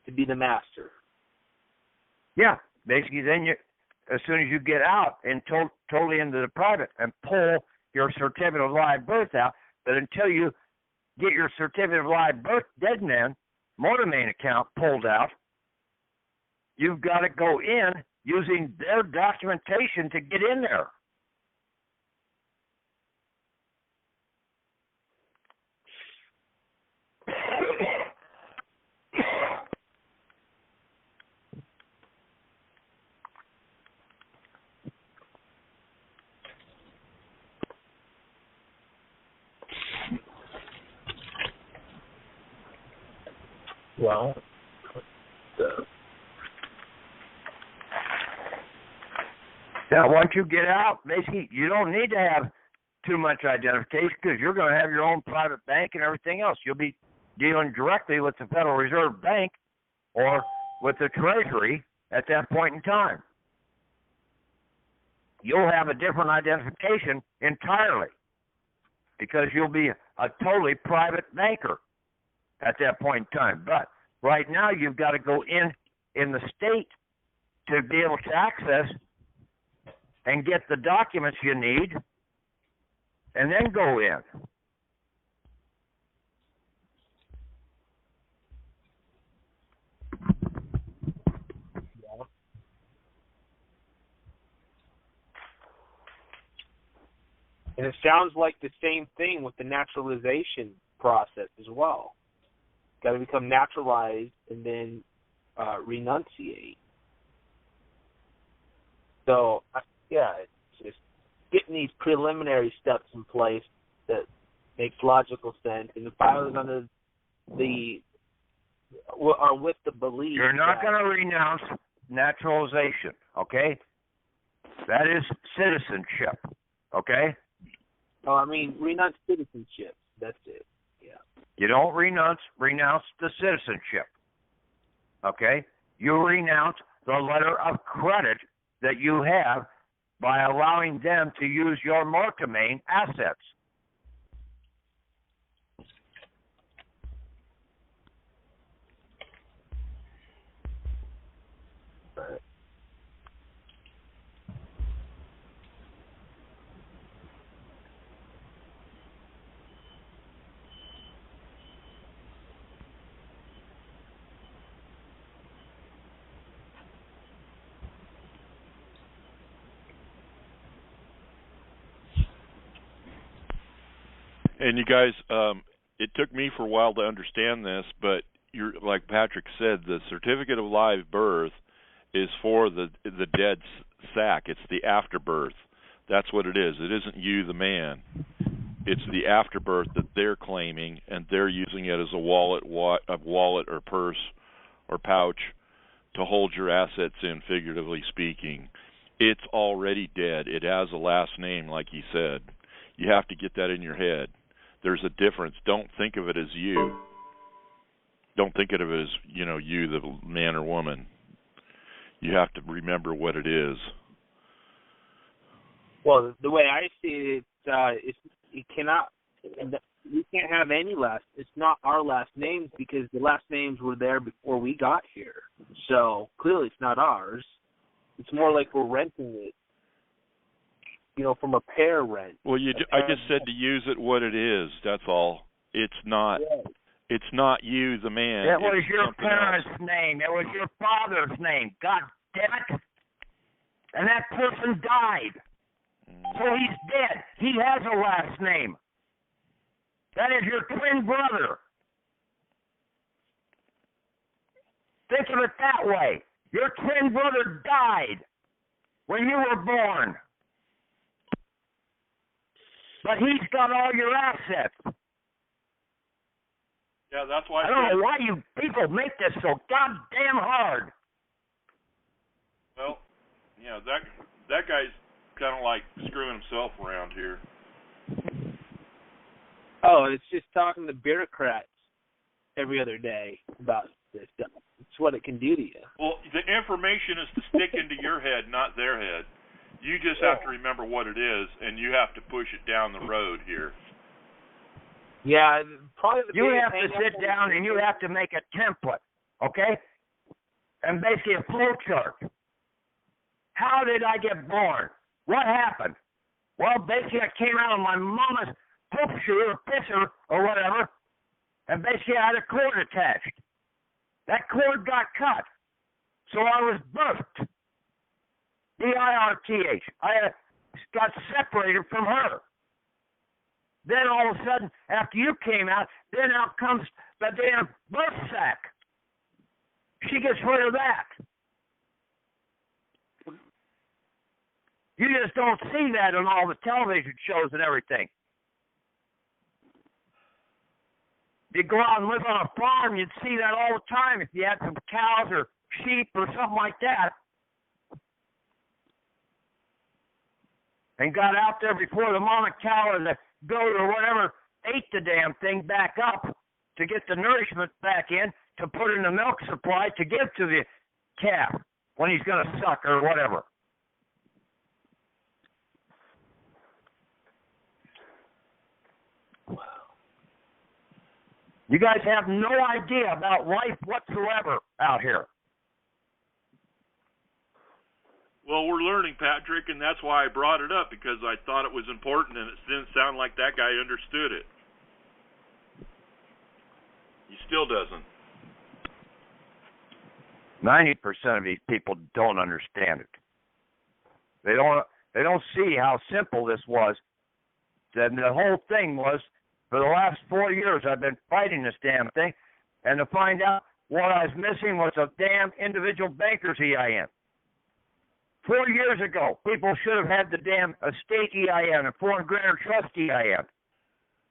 to be the master. Yeah, basically then as soon as you get out and totally into the private and pull your certificate of live birth out, but until you get your certificate of live birth dead man motor main account pulled out, you've got to go in using their documentation to get in there. Well, now once you get out, basically you don't need to have too much identification because you're going to have your own private bank and everything else. You'll be dealing directly with the Federal Reserve Bank or with the Treasury at that point in time. You'll have a different identification entirely because you'll be a totally private banker at that point in time. But right now you've got to go in the state to be able to access and get the documents you need and then go in. And it sounds like the same thing with the naturalization process as well. Got to become naturalized and then renunciate. So, yeah, it's just getting these preliminary steps in place that makes logical sense. And if I was under or with the belief, you're not going to renounce naturalization, okay? That is citizenship, okay? Oh, I mean, renounce citizenship. That's it. Yeah. You don't renounce the citizenship, okay? You renounce the letter of credit that you have by allowing them to use your market main assets. And you guys, it took me for a while to understand this, but you're like Patrick said, the certificate of live birth is for the dead sack. It's the afterbirth. That's what it is. It isn't you, the man. It's the afterbirth that they're claiming, and they're using it as a wallet or purse or pouch to hold your assets in, figuratively speaking. It's already dead. It has a last name, like he said. You have to get that in your head. There's a difference. Don't think of it as you. Don't think of it as, you know, you, the man or woman. You have to remember what it is. Well, the way I see it, you can't have any last. It's not our last names because the last names were there before we got here. So clearly, it's not ours. It's more like we're renting it, you know, from a pair rent. Well, I just said to use it what it is. That's all. It's not. Yeah. It's not you, the man. It was your parents' name. It was your father's name. God damn it! And that person died. So he's dead. He has a last name. That is your twin brother. Think of it that way. Your twin brother died when you were born. But he's got all your assets. Yeah, that's why I don't know why you people make this so goddamn hard. Well, yeah, that guy's kind of like screwing himself around here. Oh, it's just talking to bureaucrats every other day about this stuff. It's what it can do to you. Well, the information is to stick into your head, not their head. You just have to remember what it is, and you have to push it down the road here. Yeah, probably you have to sit down and you have to make a template, okay? And basically a flow chart. How did I get born? What happened? Well, basically I came out of my mama's poop shoe or pisser or whatever, and basically I had a cord attached. That cord got cut, so I was birthed. B-I-R-T-H. I got separated from her. Then all of a sudden, after you came out, then out comes the damn birth sack. She gets rid of that. You just don't see that on all the television shows and everything. You go out and live on a farm, you'd see that all the time if you had some cows or sheep or something like that. And got out there before the mama cow or the goat or whatever ate the damn thing back up to get the nourishment back in to put in the milk supply to give to the calf when he's going to suck or whatever. You guys have no idea about life whatsoever out here. Well, we're learning, Patrick, and that's why I brought it up, because I thought it was important, and it didn't sound like that guy understood it. He still doesn't. 90% of these people don't understand it. They don't see how simple this was. And the whole thing was, for the last 4 years, I've been fighting this damn thing, and to find out what I was missing was a damn individual banker's EIN. 4 years ago, people should have had the damn estate EIN and foreign grantor trust EIN.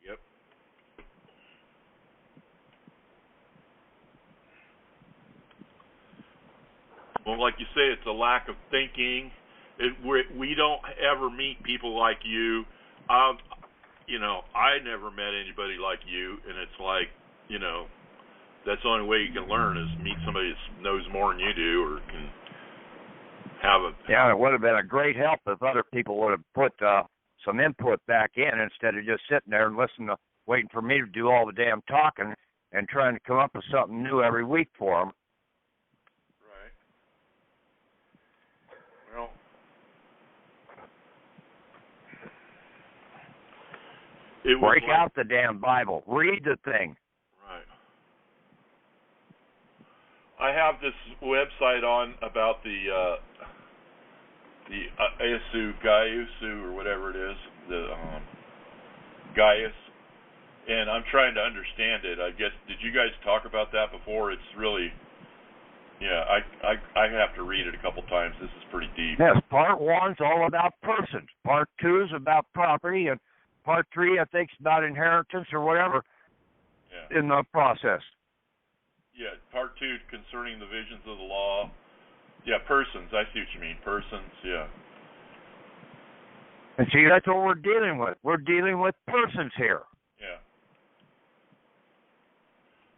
Yep. Well, like you say, it's a lack of thinking. We don't ever meet people like you. You know, I never met anybody like you, and it's like, you know, that's the only way you can learn is meet somebody that knows more than you do or can have a... Yeah, it would have been a great help if other people would have put some input back in instead of just sitting there and waiting for me to do all the damn talking and trying to come up with something new every week for them. Right. Well... Break out the damn Bible. Read the thing. Right. I have this website on about the Gaius or whatever it is, the Gaius, and I'm trying to understand it. I guess, did you guys talk about that before? It's really, yeah, I have to read it a couple times. This is pretty deep. Yes, part 1's all about persons. Part 2 is about property, and part 3, I think, is about inheritance or whatever in the process. Yeah, part 2 concerning the visions of the law. Yeah, persons. I see what you mean. Persons. Yeah. And see, that's what we're dealing with. We're dealing with persons here. Yeah.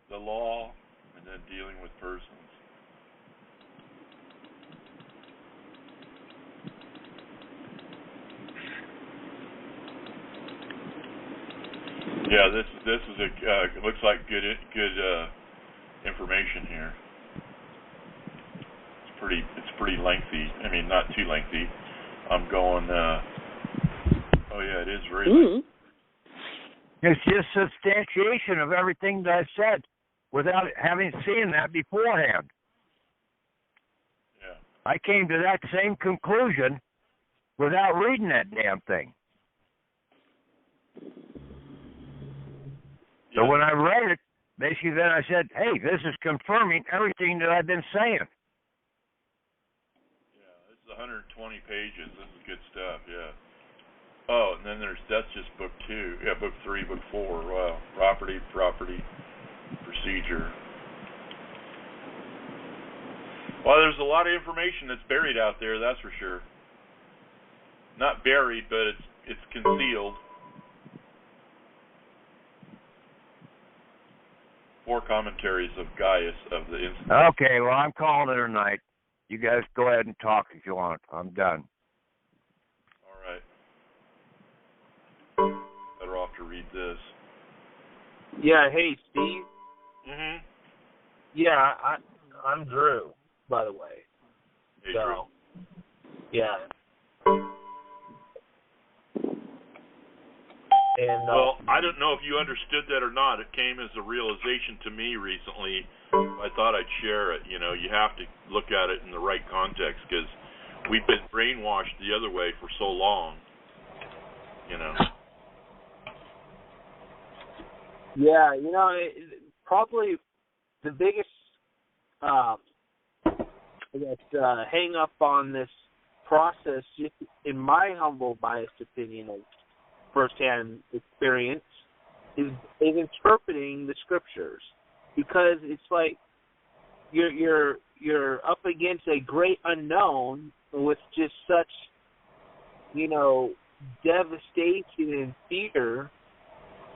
The law, and then dealing with persons. Yeah, this is a looks like good information here. It's pretty lengthy. I mean, not too lengthy. I'm going. Oh yeah, it is very lengthy. It's just substantiation of everything that I said without having seen that beforehand. Yeah. I came to that same conclusion without reading that damn thing. So when I read it, basically then I said, hey, this is confirming everything that I've been saying. Yeah, this is 120 pages. This is good stuff, yeah. Oh, and then that's just book 2. Yeah, book 3, book 4. Wow. Property, procedure. Well, there's a lot of information that's buried out there, that's for sure. Not buried, but it's concealed. 4 commentaries of Gaius of the Institute. Okay, well, I'm calling it a night. You guys go ahead and talk if you want. I'm done. All right. Better off to read this. Yeah, hey, Steve. Mm-hmm. Yeah, I'm Drew, by the way. Hey, so, Drew. Yeah. And, well, I don't know if you understood that or not. It came as a realization to me recently. I thought I'd share it. You know, you have to look at it in the right context because we've been brainwashed the other way for so long. You know. Yeah, you know, probably the biggest, I guess, hang up on this process, just in my humble, biased opinion of first-hand experience, is interpreting the scriptures, because it's like you're up against a great unknown with just such, you know, devastation and fear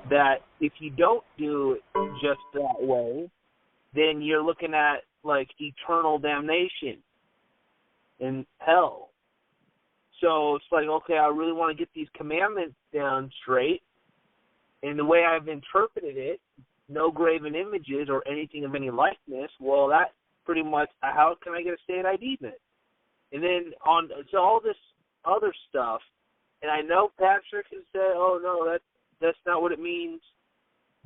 that if you don't do it just that way, then you're looking at like eternal damnation in hell. So it's like, okay, I really want to get these commandments down straight. And the way I've interpreted it, no graven images or anything of any likeness, well, that's pretty much, how can I get a state ID then? And then on to all this other stuff, and I know Patrick has said, oh, no, that's not what it means.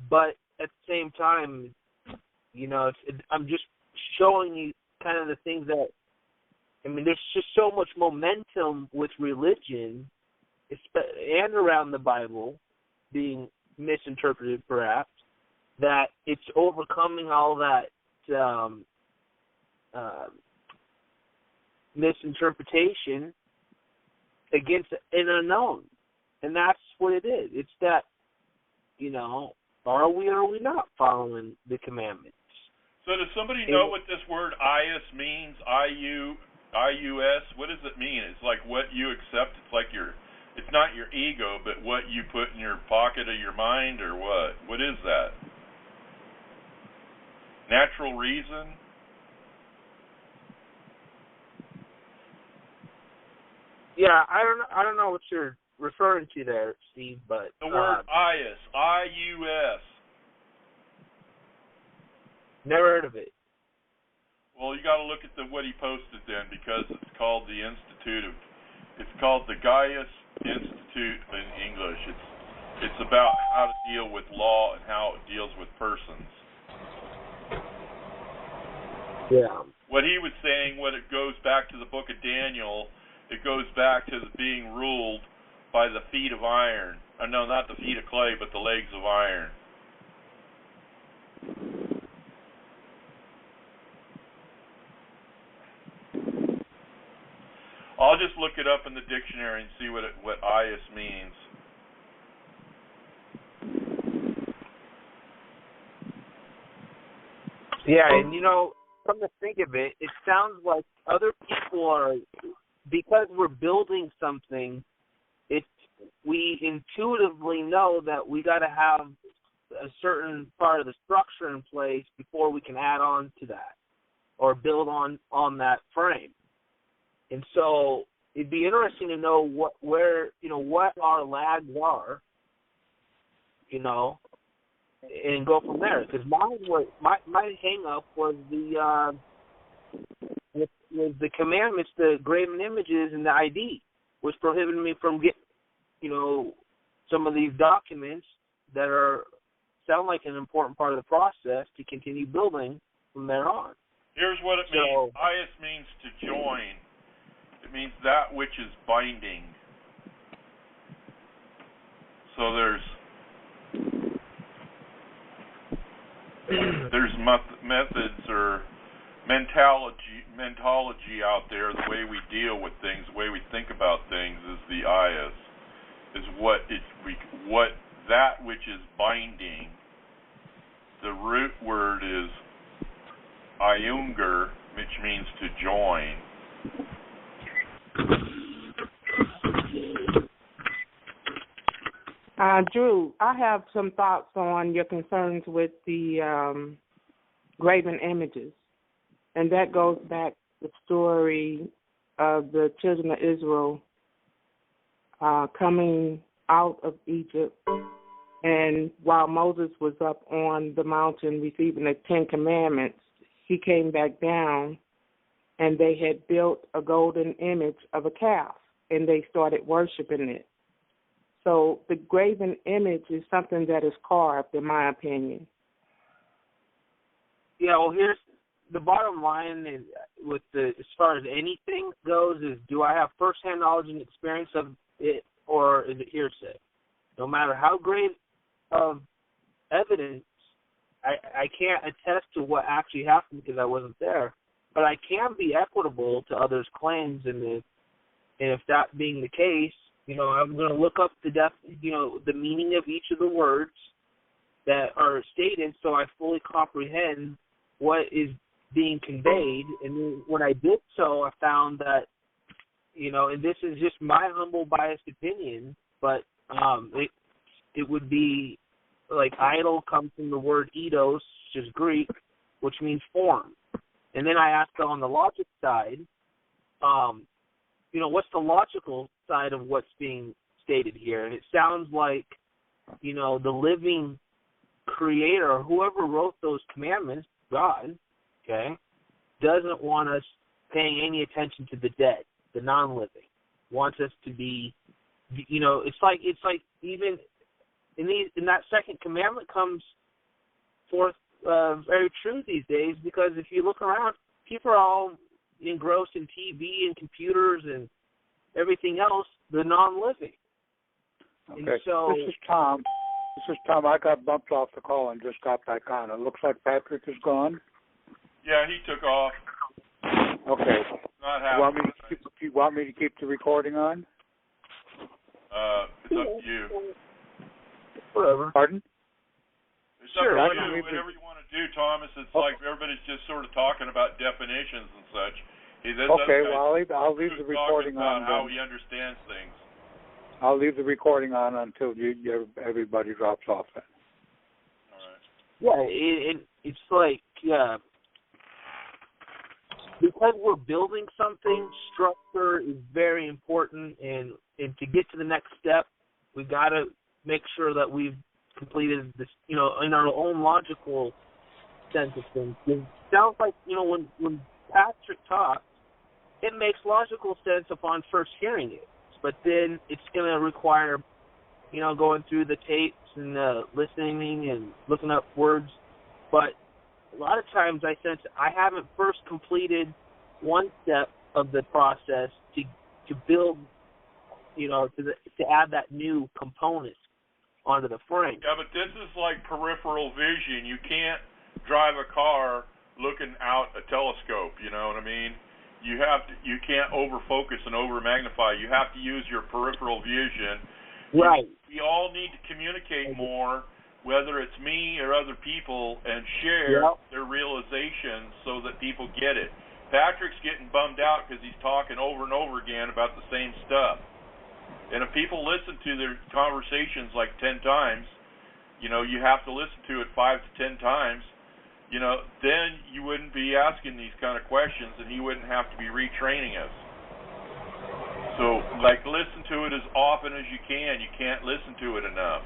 But at the same time, you know, I'm just showing you kind of the things that, I mean, there's just so much momentum with religion and around the Bible being misinterpreted, perhaps, that it's overcoming all that misinterpretation against an unknown. And that's what it is. It's that, you know, are we or are we not following the commandments? So does somebody know what this word IUS means? IUS? What does it mean? It's like what you accept. It's like it's not your ego, but what you put in your pocket of your mind, or what? What is that? Natural reason? Yeah, I don't know what you're referring to there, Steve, but the word IUS, IUS. Never heard of it. Well, you got to look at what he posted then, because it's called the it's called the Gaius Institute in English. It's about how to deal with law and how it deals with persons. Yeah. What he was saying, when it goes back to the book of Daniel, it goes back to being ruled by the feet of iron. No, not the feet of clay, but the legs of iron. I'll just look it up in the dictionary and see what IUS means. Yeah, and come to think of it, it sounds like other people are, because we're building something, we intuitively know that we got to have a certain part of the structure in place before we can add on to that or build on that frame. And so it'd be interesting to know what our lags are, and go from there. Because my hang up was the commandments, the graven images, and the ID, which prohibited me from getting, some of these documents that sound like an important part of the process to continue building from there on. Here's what it means. Gaius means to join. It means that which is binding. So there's methods or mentology out there. The way we deal with things, the way we think about things, is the Gaius. Is what that which is binding. The root word is iunger, which means to join. Drew, I have some thoughts on your concerns with the graven images, and that goes back to the story of the children of Israel coming out of Egypt, and while Moses was up on the mountain receiving the 10 Commandments, he came back down, and they had built a golden image of a calf, and they started worshiping it. So the graven image is something that is carved, in my opinion. Yeah, well, here's the bottom line is, as far as anything goes, is do I have firsthand knowledge and experience of it, or is it hearsay? No matter how great of evidence, I can't attest to what actually happened because I wasn't there, but I can be equitable to others' claims, and if that being the case, I'm going to look up the meaning of each of the words that are stated so I fully comprehend what is being conveyed. And when I did so, I found that, and this is just my humble biased opinion, but it would be like idol comes from the word eidos, which is Greek, which means form. And then I asked on the logic side, what's the logical side of what's being stated here? And it sounds like, the living creator, whoever wrote those commandments, God, okay, doesn't want us paying any attention to the dead, the non-living. Wants us to be, it's like even in that second commandment comes forth very true these days, because if you look around, people are all engrossed in TV and computers and everything else, the non-living. Okay. And so, This is Tom. I got bumped off the call and just got back on. It looks like Patrick is gone. Yeah, he took off. Okay. Not you want me to keep the recording on? It's up to you. Whatever. Pardon? It's up to you. Whatever you want to do, Thomas. It's like everybody's just sort of talking about definitions and such. Okay, well, I'll leave the recording on. How he understands things. I'll leave the recording on until everybody drops off then. All right. Yeah, it's like, because we're building something, structure is very important, and to get to the next step, we got to make sure that we've completed this, in our own logical sense of things. It sounds like, when Patrick talks, it makes logical sense upon first hearing it, but then it's going to require, going through the tapes and listening and looking up words. But a lot of times I sense I haven't first completed one step of the process to build, to add that new component onto the frame. Yeah, but this is like peripheral vision. You can't drive a car looking out a telescope, you know what I mean? You can't over-focus and over-magnify. You have to use your peripheral vision. Right. We all need to communicate more, whether it's me or other people, and share. There their realization so that people get it. Patrick's getting bummed out because he's talking over and over again about the same stuff. And if people listen to their conversations like 10 times, you know, you have to listen to it 5 to 10 times, you know, then you wouldn't be asking these kind of questions and he wouldn't have to be retraining us. So, like, listen to it as often as you can. You can't listen to it enough.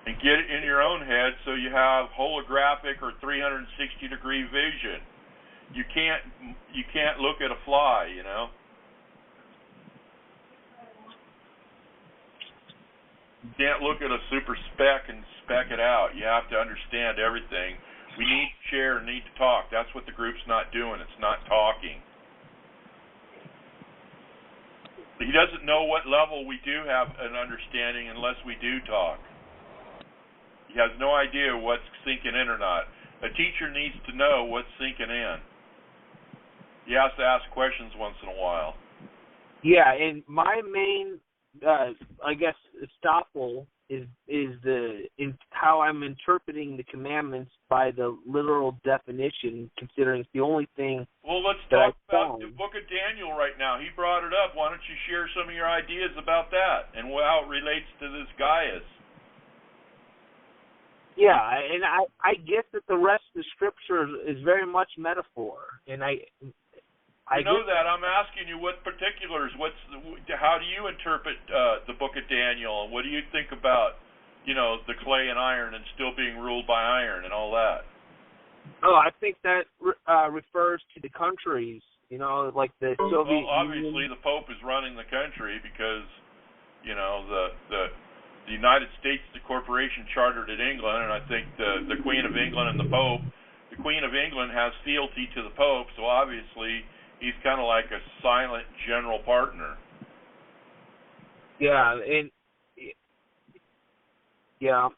And get it in your own head so you have holographic or 360-degree vision. You can't look at a fly, you know. You can't look at a super spec and spec it out. You have to understand everything. We need to share and need to talk. That's what the group's not doing. It's not talking. He doesn't know what level we do have an understanding unless we do talk. He has no idea what's sinking in or not. A teacher needs to know what's sinking in. He has to ask questions once in a while. Yeah, and my main, I guess, estoppel is how I'm interpreting the commandments by the literal definition, considering it's the only thing. Well, let's talk about the book of Daniel right now. He brought it up. Why don't you share some of your ideas about that and how it relates to this Gaius? Yeah, and I get that the rest of the scripture is very much metaphor, and I know that. I'm asking you what particulars. How do you interpret the book of Daniel, and what do you think about, you know, the clay and iron and still being ruled by iron and all that? Oh, I think that refers to the countries, you know, like the Soviet Well, obviously Union. the Pope is running the country because, you know, the United States, the corporation chartered in England, and I think the Queen of England and the Pope. The Queen of England has fealty to the Pope, so obviously he's kind of like a silent general partner. Yeah, and yeah.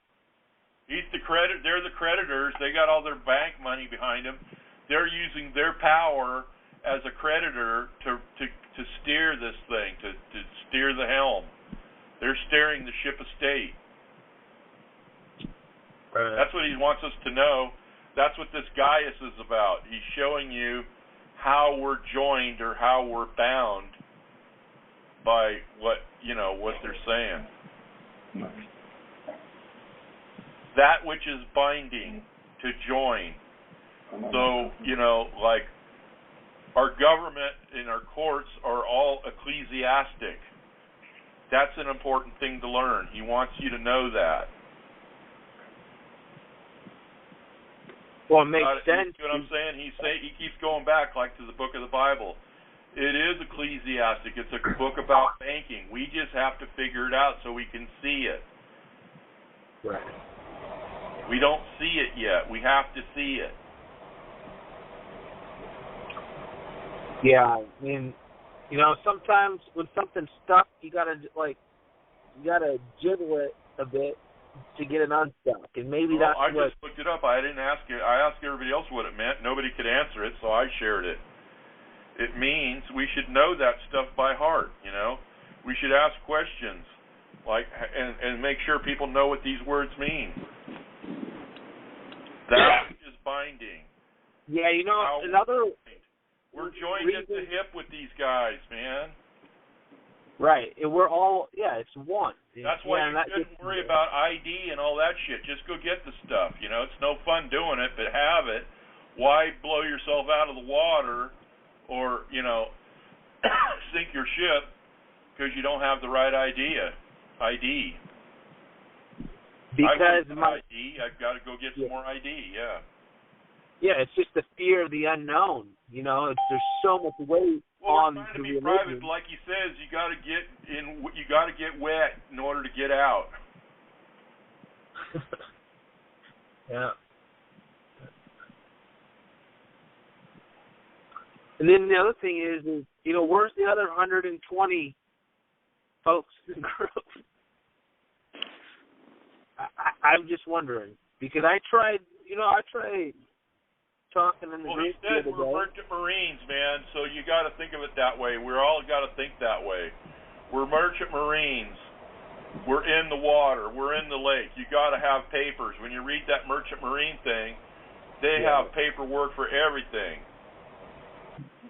He's the credit. They're the creditors. They got all their bank money behind them. They're using their power as a creditor to steer this thing, to steer the helm. They're steering the ship of state. That's what he wants us to know. That's what this Gaius is about. He's showing you how we're joined or how we're bound by what they're saying. That which is binding to join. So, you know, like our government and our courts are all ecclesiastic. That's an important thing to learn. He wants you to know that. Well, it makes sense. You know what I'm saying? He keeps going back like to the book of the Bible. It is ecclesiastic. It's a book about banking. We just have to figure it out so we can see it. Right. We don't see it yet. We have to see it. Yeah, I mean, you know, sometimes when something's stuck, you gotta jiggle it a bit to get it unstuck, and maybe that's I just looked it up. I didn't ask it. I asked everybody else what it meant. Nobody could answer it, so I shared it. It means we should know that stuff by heart. You know, we should ask questions, like, and make sure people know what these words mean. That is binding. Yeah, you know, we're joined at the hip with these guys, man. Right, and we're all, it's one. That's why you shouldn't worry about ID and all that shit. Just go get the stuff. You know, it's no fun doing it, but have it. Why blow yourself out of the water or, you know, sink your ship because you don't have the right ID? Because ID, I've got to go get some more ID, yeah. Yeah, it's just the fear of the unknown. You know, there's so much weight on the religion. Well, we're trying to be private, like he says. You got to get wet in order to get out. Yeah. And then the other thing is, you know, where's the other 120 folks in the group? I'm just wondering, because I tried talking in the group. Well, he said we're merchant marines, man, so you got to think of it that way. We're all got to think that way. We're merchant marines. We're in the water. We're in the lake. You got to have papers. When you read that merchant marine thing, They have paperwork for everything.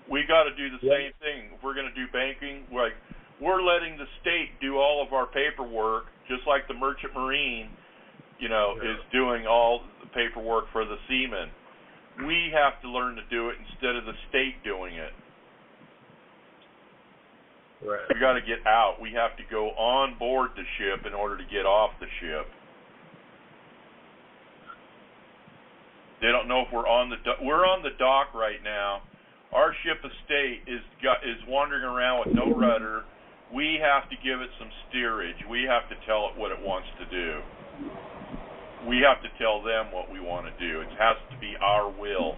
We got to do the same thing. If we're going to do banking, like we're letting the state do all of our paperwork, just like the Merchant Marine, is doing all the paperwork for the seamen. We have to learn to do it instead of the state doing it. Right. We got to get out. We have to go on board the ship in order to get off the ship. They don't know if we're on the we're on the dock right now. Our ship estate is wandering around with no rudder. We have to give it some steerage. We have to tell it what it wants to do. We have to tell them what we want to do. It has to be our will.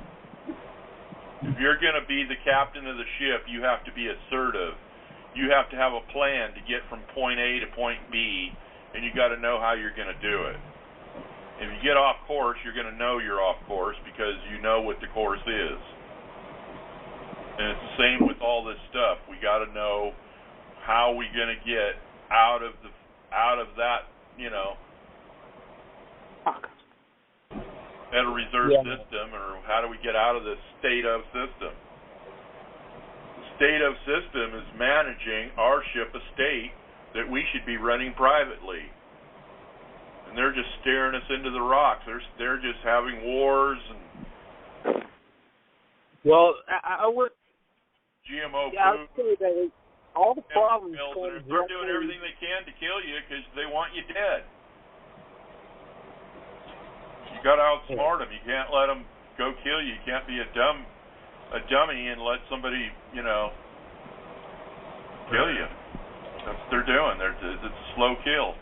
If you're going to be the captain of the ship, you have to be assertive. You have to have a plan to get from point A to point B, and you got to know how you're going to do it. If you get off course, you're going to know you're off course because you know what the course is. And it's the same with all this stuff. We got to know how we're going to get out of that, Federal Reserve System, or how do we get out of this state of system? The state of system is managing our ship estate that we should be running privately. And they're just staring us into the rocks. They're just having wars and. Well, I would. GMO I would say that all the problems. They're doing everything they can to kill you because they want you dead. You got to outsmart them. You can't let them go kill you. You can't be a dummy and let somebody, kill you. That's what they're doing. It's a slow kill.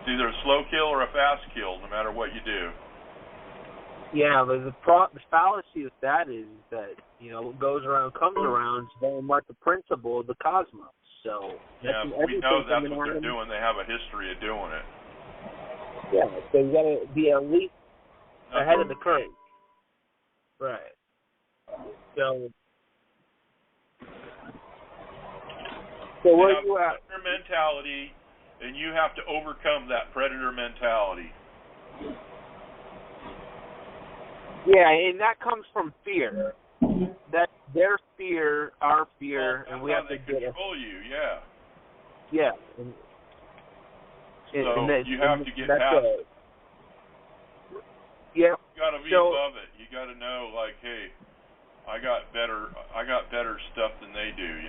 It's either a slow kill or a fast kill, no matter what you do. Yeah, but the fallacy with that is that, what goes around comes around. It's very much the principle of the cosmos. So yeah, we know that's what they're doing. They have a history of doing it. Yeah, so you got to be at least ahead of the curve. Right. So where you at? Predator mentality, and you have to overcome that predator mentality. Yeah, and that comes from fear. That's their fear, our fear, and we have to control you. Yeah. Yeah. So you have to get past it. Yeah. You got to be above it. You got to know, like, hey, I got better stuff than they do.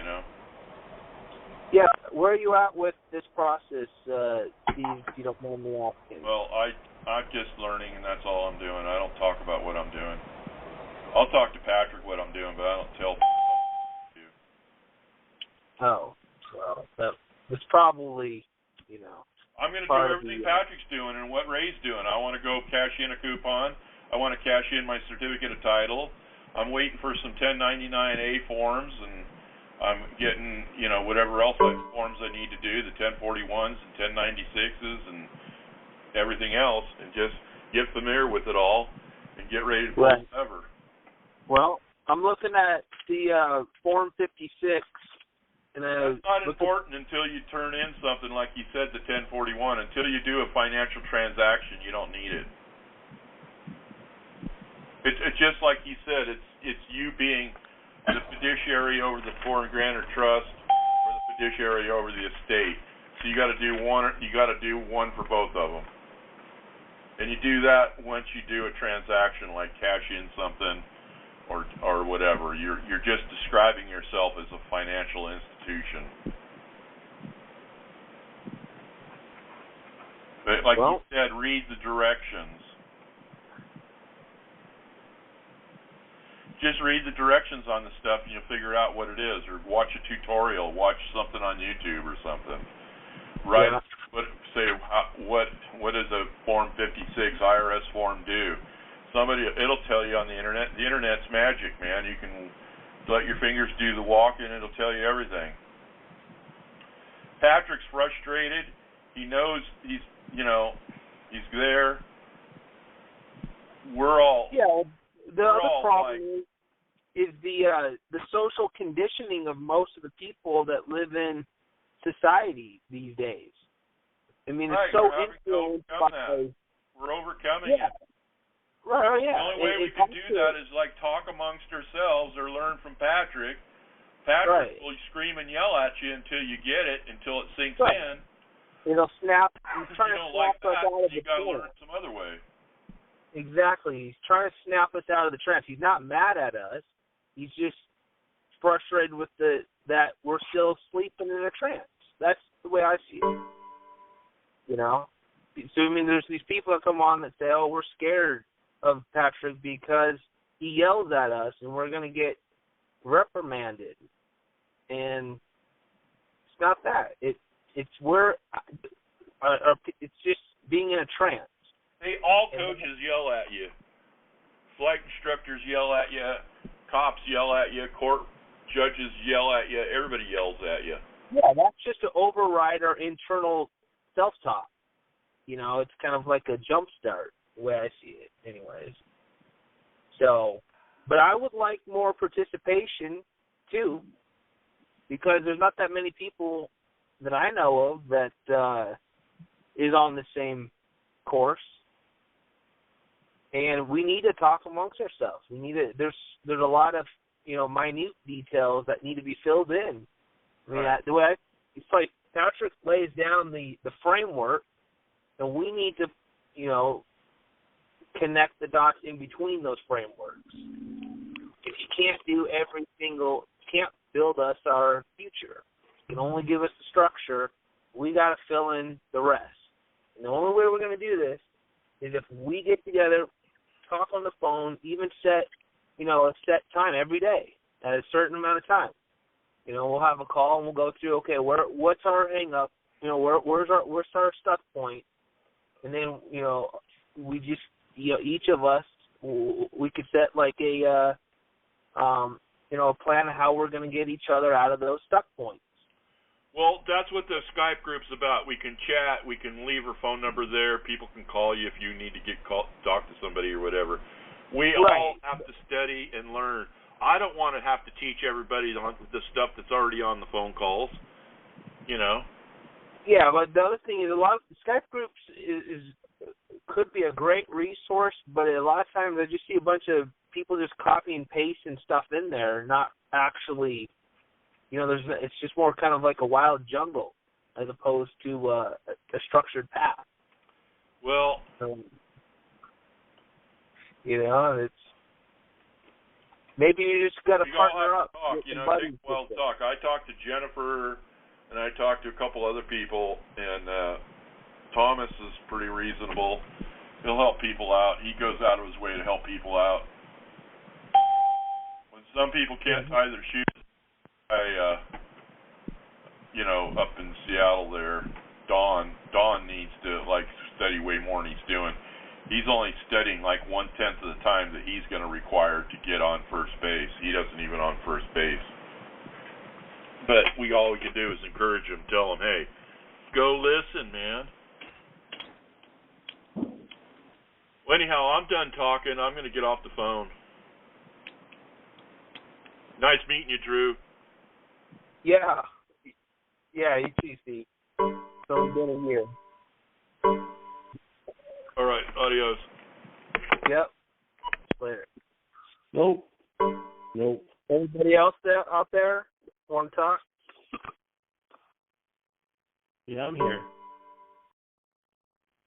Yeah. Where are you at with this process, Steve? If you don't mind me asking. Well, I'm just learning, and that's all I'm doing. I don't talk about what I'm doing. I'll talk to Patrick what I'm doing, but I don't tell people what to do. Oh, well, that's probably, I'm going to do everything Patrick's doing and what Ray's doing. I want to go cash in a coupon. I want to cash in my certificate of title. I'm waiting for some 1099A forms, and I'm getting, whatever else forms I need to do, the 1041s and 1096s and everything else, and just get familiar with it all and get ready to pull the lever. Well, I'm looking at the Form 56. And that's not important until you turn in something like you said, the 1041. Until you do a financial transaction, you don't need it. It's just like you said. It's you being the fiduciary over the foreign grantor trust or the fiduciary over the estate. So you got to do one. You got to do one for both of them. And you do that once you do a transaction, like cash in something or whatever. You're just describing yourself as a financial institution. But like you said, read the directions. Just read the directions on the stuff and you'll figure out what it is, or watch a tutorial, watch something on YouTube or something. Right? Yeah. What does a Form 56 IRS form do? It'll tell you on the internet. The internet's magic, man. You can let your fingers do the walking, it'll tell you everything. Patrick's frustrated. He knows he's there. We're all. Yeah. The other problem is the social conditioning of most of the people that live in society these days. I mean, it's so influenced by. We're overcoming it. Well, yeah. The only way we can do that is like talk amongst ourselves or learn from Patrick. Patrick will scream and yell at you until you get it, until it sinks in. It'll snap. He's If trying you to don't like snap us that, out of you the got to trance. learn some other way. Exactly. He's trying to snap us out of the trance. He's not mad at us. He's just frustrated with that we're still sleeping in a trance. That's the way I see it. You know? So, I mean, there's these people that come on that say, oh, we're scared of Patrick because he yells at us and we're going to get reprimanded. And it's not that. It's just being in a trance. Hey, all coaches yell at you. Flight instructors yell at you. Cops yell at you. Court judges yell at you. Everybody yells at you. Yeah, that's just to override our internal self-talk. You know, it's kind of like a jump start, the way I see it, anyways. So, but I would like more participation, too, because there's not that many people that I know of that is on the same course. And we need to talk amongst ourselves. We need to. There's a lot of minute details that need to be filled in. I mean, the way it's like Patrick lays down the framework, and we need to connect the dots in between those frameworks. If you can't do can't build us our future. You can only give us the structure. We got to fill in the rest. And the only way we're going to do this is if we get together, talk on the phone, even set, a set time every day at a certain amount of time. We'll have a call and we'll go through, okay, what's our hang up? Where's our stuck point? And then, we just, each of us, we could set like a plan of how we're going to get each other out of those stuck points. Well, that's what the Skype group's about. We can chat. We can leave our phone number there. People can call you if you need to talk to somebody or whatever. We all have to study and learn. I don't want to have to teach everybody the stuff that's already on the phone calls, Yeah, but the other thing is a lot of Skype groups could be a great resource, but a lot of times I just see a bunch of people just copy and pasting stuff in there, not actually, it's just more kind of like a wild jungle as opposed to a structured path. Well, it's maybe you just got to partner up. Talk, talk. I talked to Jennifer, and I talked to a couple other people, and Thomas is pretty reasonable. He'll help people out. He goes out of his way to help people out. When some people can't tie their shoes, up in Seattle there, Don needs to study way more than he's doing. He's only studying 1/10 of the time that he's going to require to get on first base. He doesn't even on first base. But all we can do is encourage him, tell him, hey, go listen, man. Well, anyhow, I'm done talking. I'm going to get off the phone. Nice meeting you, Drew. Yeah. Yeah, you too, Steve. So good to hear. All right, adios. Yep. Later. Nope. Anybody else out there want to talk? Yeah, I'm here.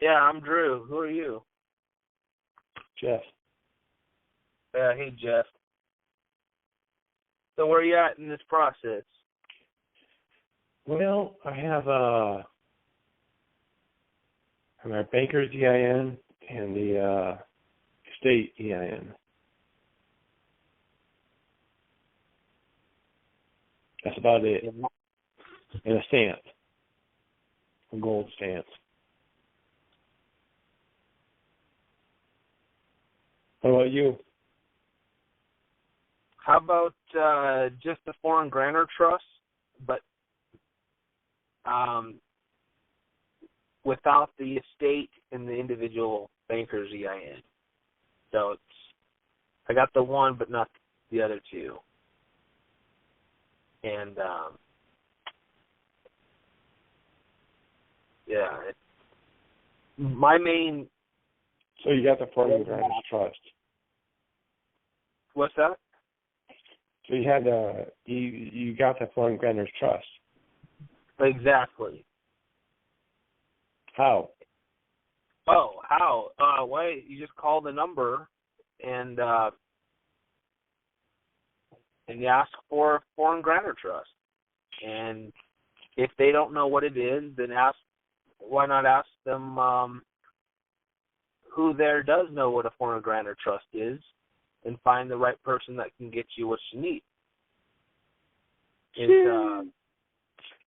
Yeah, I'm Drew. Who are you? Jeff. Hey, Jeff. So where are you at in this process? Well, I have our banker's EIN and the state EIN. That's about it. And a stamp. A gold stamp. What about you? How about just the foreign grantor trust, but without the estate and the individual banker's EIN? So I got the one, but not the other two. And my main So you got the foreign grantor's trust. What's that? So you had you got the foreign grantor's trust. Exactly. How? Oh, how? Well, you just call the number and you ask for foreign grantor trust. And if they don't know what it is, then why not ask them who there does know what a foreign grantor trust is, and find the right person that can get you what you need.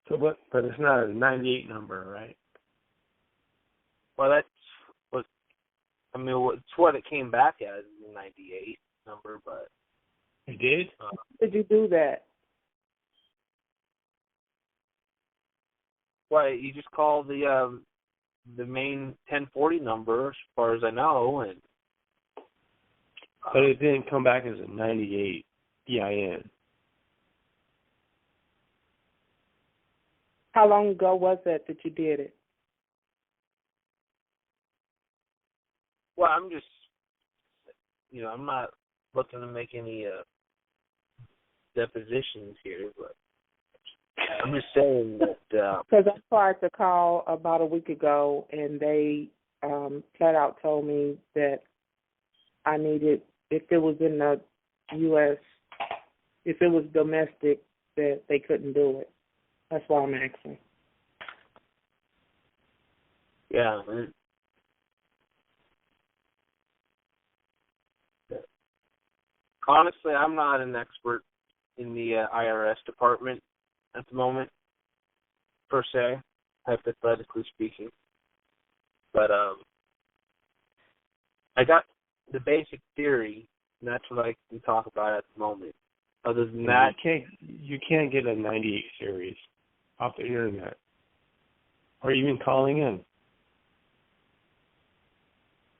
But it's not a 98 number, right? Well, it's what it came back as, the 98 number, but... It did? Did you do that? Well, you just call the main 1040 number, as far as I know, and... But it didn't come back as a 98 EIN. How long ago was that you did it? Well, I'm just, I'm not looking to make any depositions here, but I'm just saying that... Because I tried to call about a week ago, and they flat out told me that I needed, if it was in the U.S., if it was domestic, that they couldn't do it. That's why I'm asking. Yeah. Honestly, I'm not an expert in the IRS department at the moment, per se, hypothetically speaking. But I got the basic theory, and that's what I can talk about at the moment. Other than that... You can't get a 98 series off the internet, or even calling in.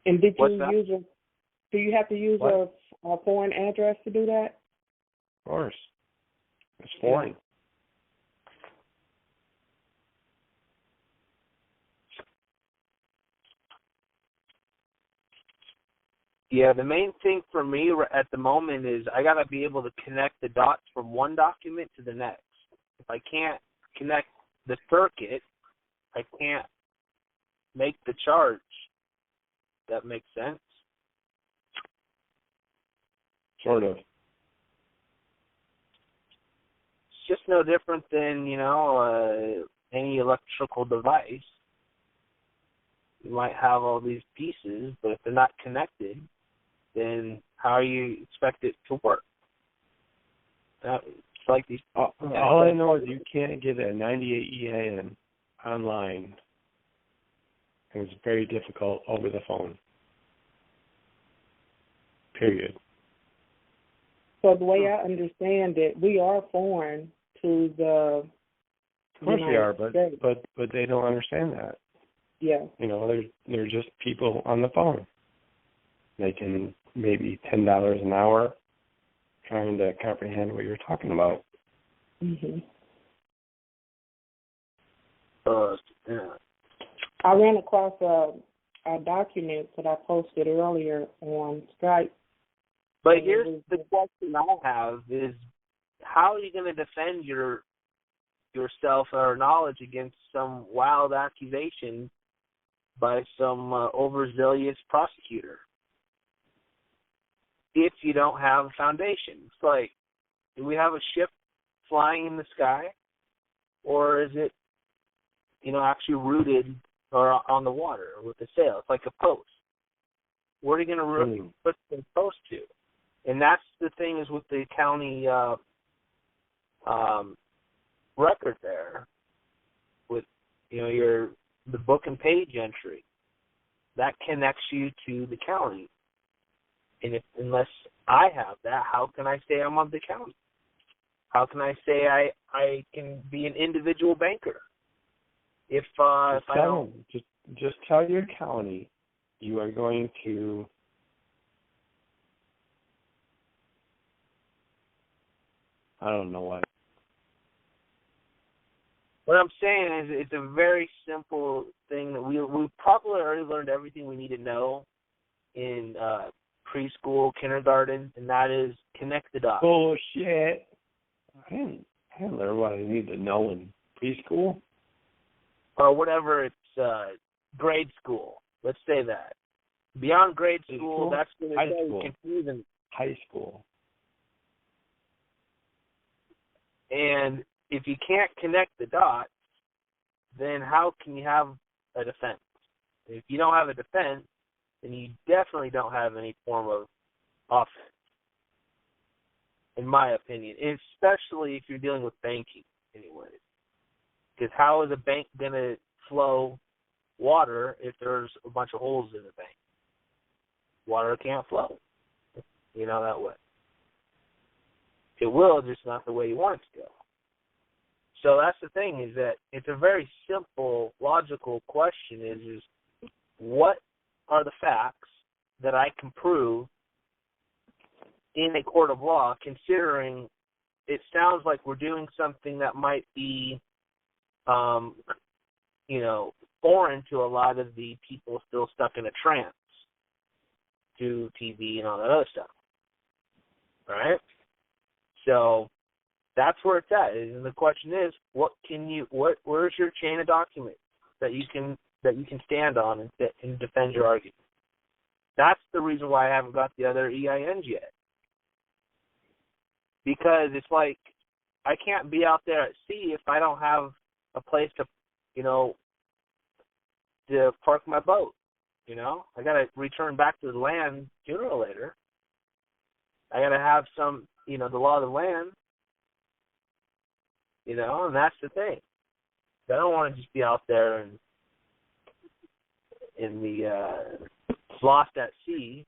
And did you do you have to use a foreign address to do that? Of course. It's foreign. Yeah, the main thing for me at the moment is I got to be able to connect the dots from one document to the next. If I can't connect the circuit, I can't make the charge. That makes sense? Sort of. It's just no different than, any electrical device. You might have all these pieces, but if they're not connected, then how you expect it to work? It's like these. All I know is you can't get a 98 EIN online. It was very difficult over the phone. Period. So the way I understand it, we are foreign to the Of course we are, States. but they don't understand that. Yeah. They're just people on the phone. Making maybe $10 an hour trying to comprehend what you're talking about. Mhm. Yeah. I ran across a document that I posted earlier on Skype. But here's the question I have is, how are you going to defend yourself or knowledge against some wild accusation by some overzealous prosecutor if you don't have a foundation? It's like, do we have a ship flying in the sky, or is it, actually rooted or on the water with the sail? It's like a post. Where are you going to put the post to? And that's the thing is with the county record there, with the book and page entry, that connects you to the county. And unless I have that, how can I say I'm of the county? How can I say I can be an individual banker? If I don't, just tell your county you are going to. I don't know what. What I'm saying is it's a very simple thing that we probably already learned everything we need to know in preschool, kindergarten, and that is connect the dots. Bullshit. I didn't learn what I need to know in preschool. Or whatever it's grade school. Let's say that. Beyond grade school, that's going to be confusing. High school. And if you can't connect the dots, then how can you have a defense? If you don't have a defense, then you definitely don't have any form of offense, in my opinion, especially if you're dealing with banking anyways. Because how is a bank going to flow water if there's a bunch of holes in the bank? Water can't flow, that way. It will, just not the way you want it to go. So that's the thing, is that it's a very simple, logical question, is what are the facts that I can prove in a court of law, considering it sounds like we're doing something that might be, foreign to a lot of the people still stuck in a trance to TV and all that other stuff. All right? So that's where it's at. And the question is, where's your chain of documents that you can stand on and defend your argument? That's the reason why I haven't got the other EINs yet. Because it's like I can't be out there at sea if I don't have a place to park my boat. I got to return back to the land sooner or later. I got to have some, the law of the land, and that's the thing. I don't want to just be out there and in the lost at sea,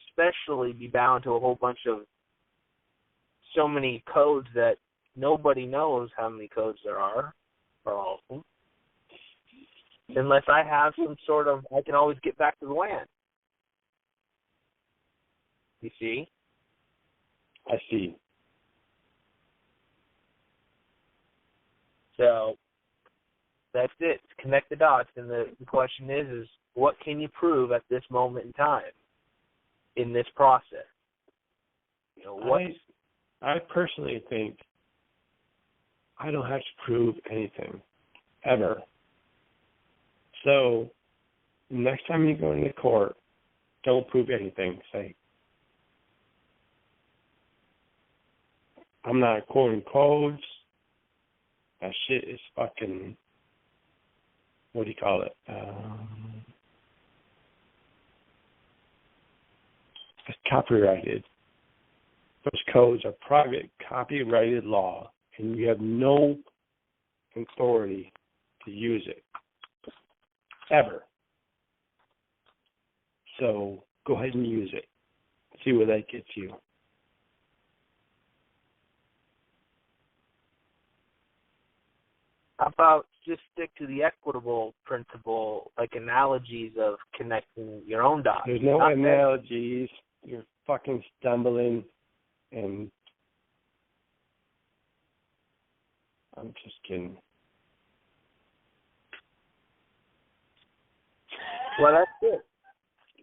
especially be bound to a whole bunch of so many codes that nobody knows how many codes there are for all of them. Unless I have some sort of, I can always get back to the land. You see? I see. So that's it. Connect the dots. And the question is what can you prove at this moment in time in this process? I personally think I don't have to prove anything, ever. So next time you go into court, don't prove anything. Say, I'm not quoting codes. That shit is fucking, what do you call it? It's copyrighted. Those codes are private copyrighted law, and you have no authority to use it, ever. So go ahead and use it. See where that gets you. How about just stick to the equitable principle, like analogies of connecting your own dots? There's no analogies. You're fucking stumbling, and I'm just kidding. Well, that's it.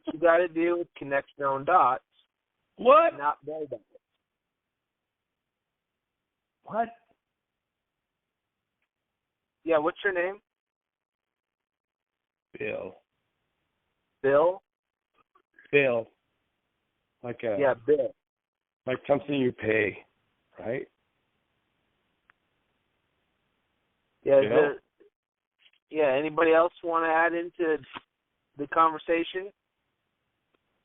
What you got to do is connect your own dots. What? Not their dots. What? Yeah, what's your name? Bill. Bill? Bill. Yeah, Bill. Like something you pay, right? Yeah. Anybody else want to add into the conversation?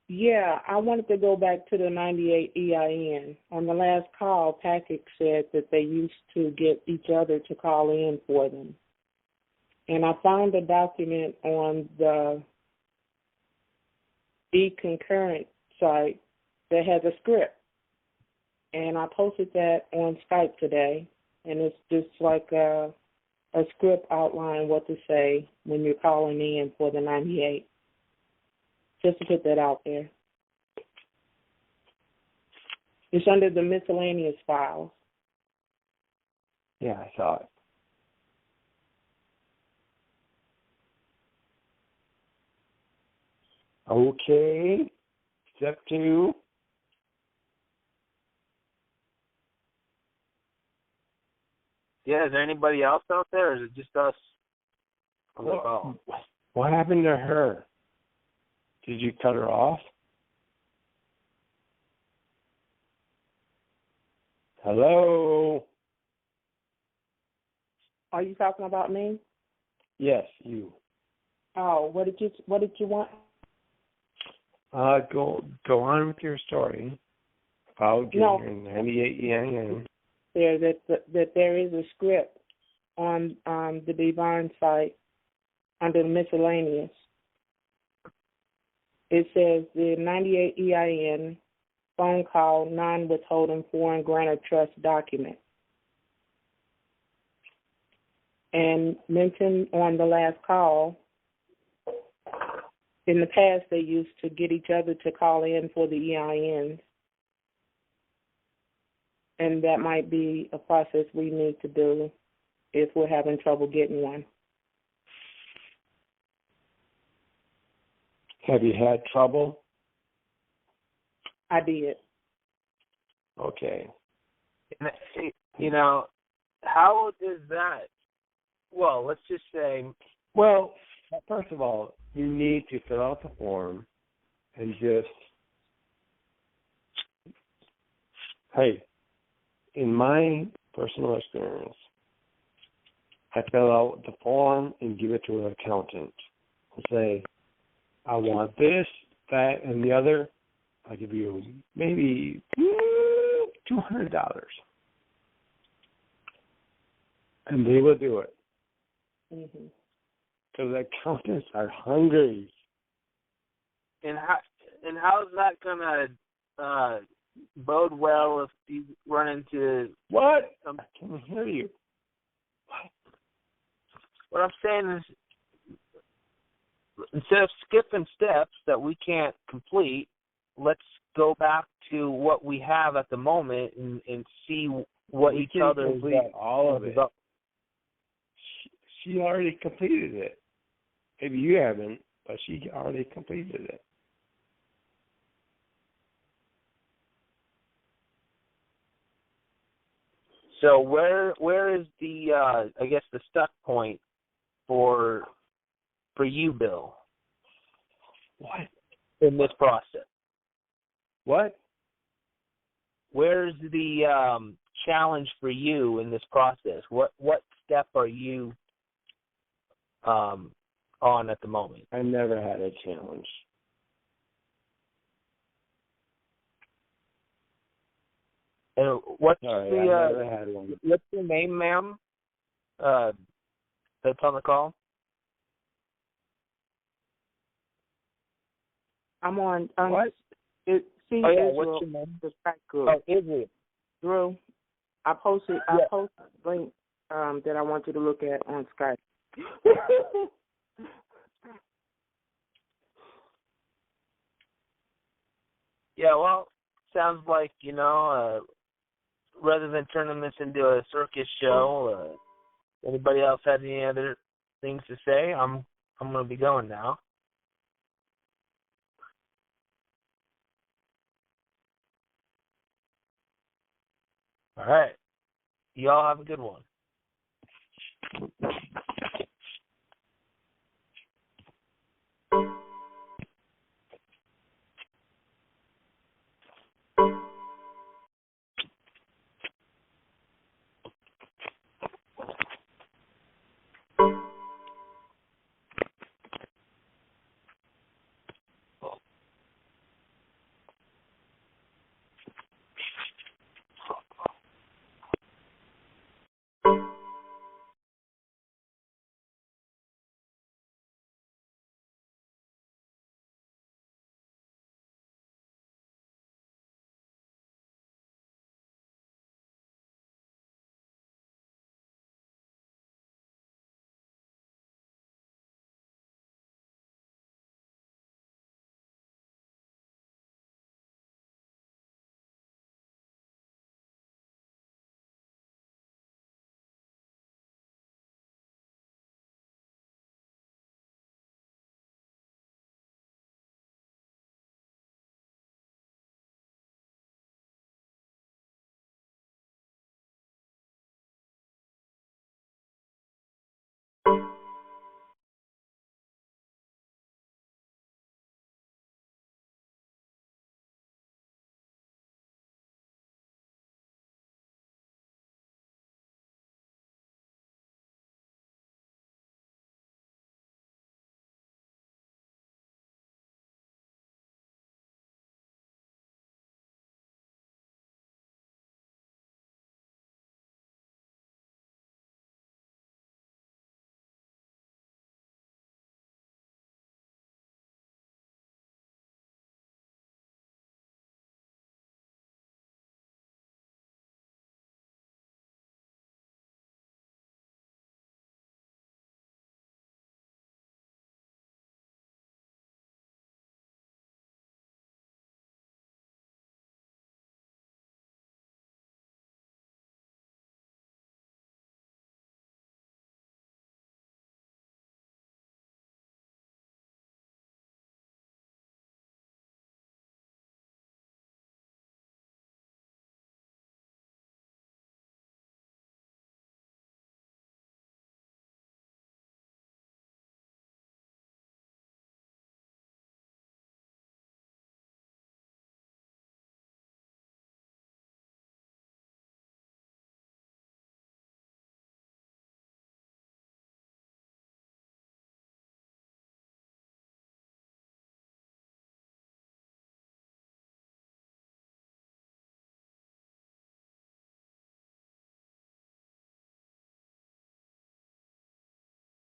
Yeah, I wanted to go back to the 98 EIN. On the last call, Patrick said that they used to get each other to call in for them. And I found a document on the e-concurrent site that has a script. And I posted that on Skype today. And it's just like a script outlining what to say when you're calling in for the 98. Just to put that out there. It's under the miscellaneous files. Yeah, I saw it. Okay. Step 2. Yeah, is there anybody else out there, or is it just us on the phone? What happened to her? Did you cut her off? Hello? Are you talking about me? Yes, you. Oh, what did you want? Go on with your story about getting your 98 EIN. That there is a script on the Divine site under miscellaneous. It says the 98 EIN phone call non-withholding foreign grantor trust document. And mentioned on the last call, in the past they used to get each other to call in for the EINs. And that might be a process we need to do if we're having trouble getting one. Have you had trouble? I did. Okay. You know, how is that? Well, let's just say. Well, first of all, you need to fill out the form and just, hey, in my personal experience, I fill out the form and give it to an accountant and say, I want this, that, and the other. I'll give you maybe $200. And they will do it. Mm-hmm. Because the accountants are hungry. And how's that gonna bode well if you run into what? I can't hear you. What I'm saying is, instead of skipping steps that we can't complete, let's go back to what we have at the moment and see what we each other is complete all of it. She already completed it. Maybe you haven't, but she already completed it. So where is the I guess the stuck point for you, Bill? What? In this process? What? Where's the challenge for you in this process? What step are you on at the moment? I never had a challenge. What's I the never had one. what's your name, ma'am? That's on the call. I'm on. What? What's your name? The Skype group. Oh, Israel. Drew, I posted a link that I want you to look at on Skype. Yeah, well, sounds like, rather than turning this into a circus show, anybody else had any other things to say? I'm going to be going now. All right. You all have a good one.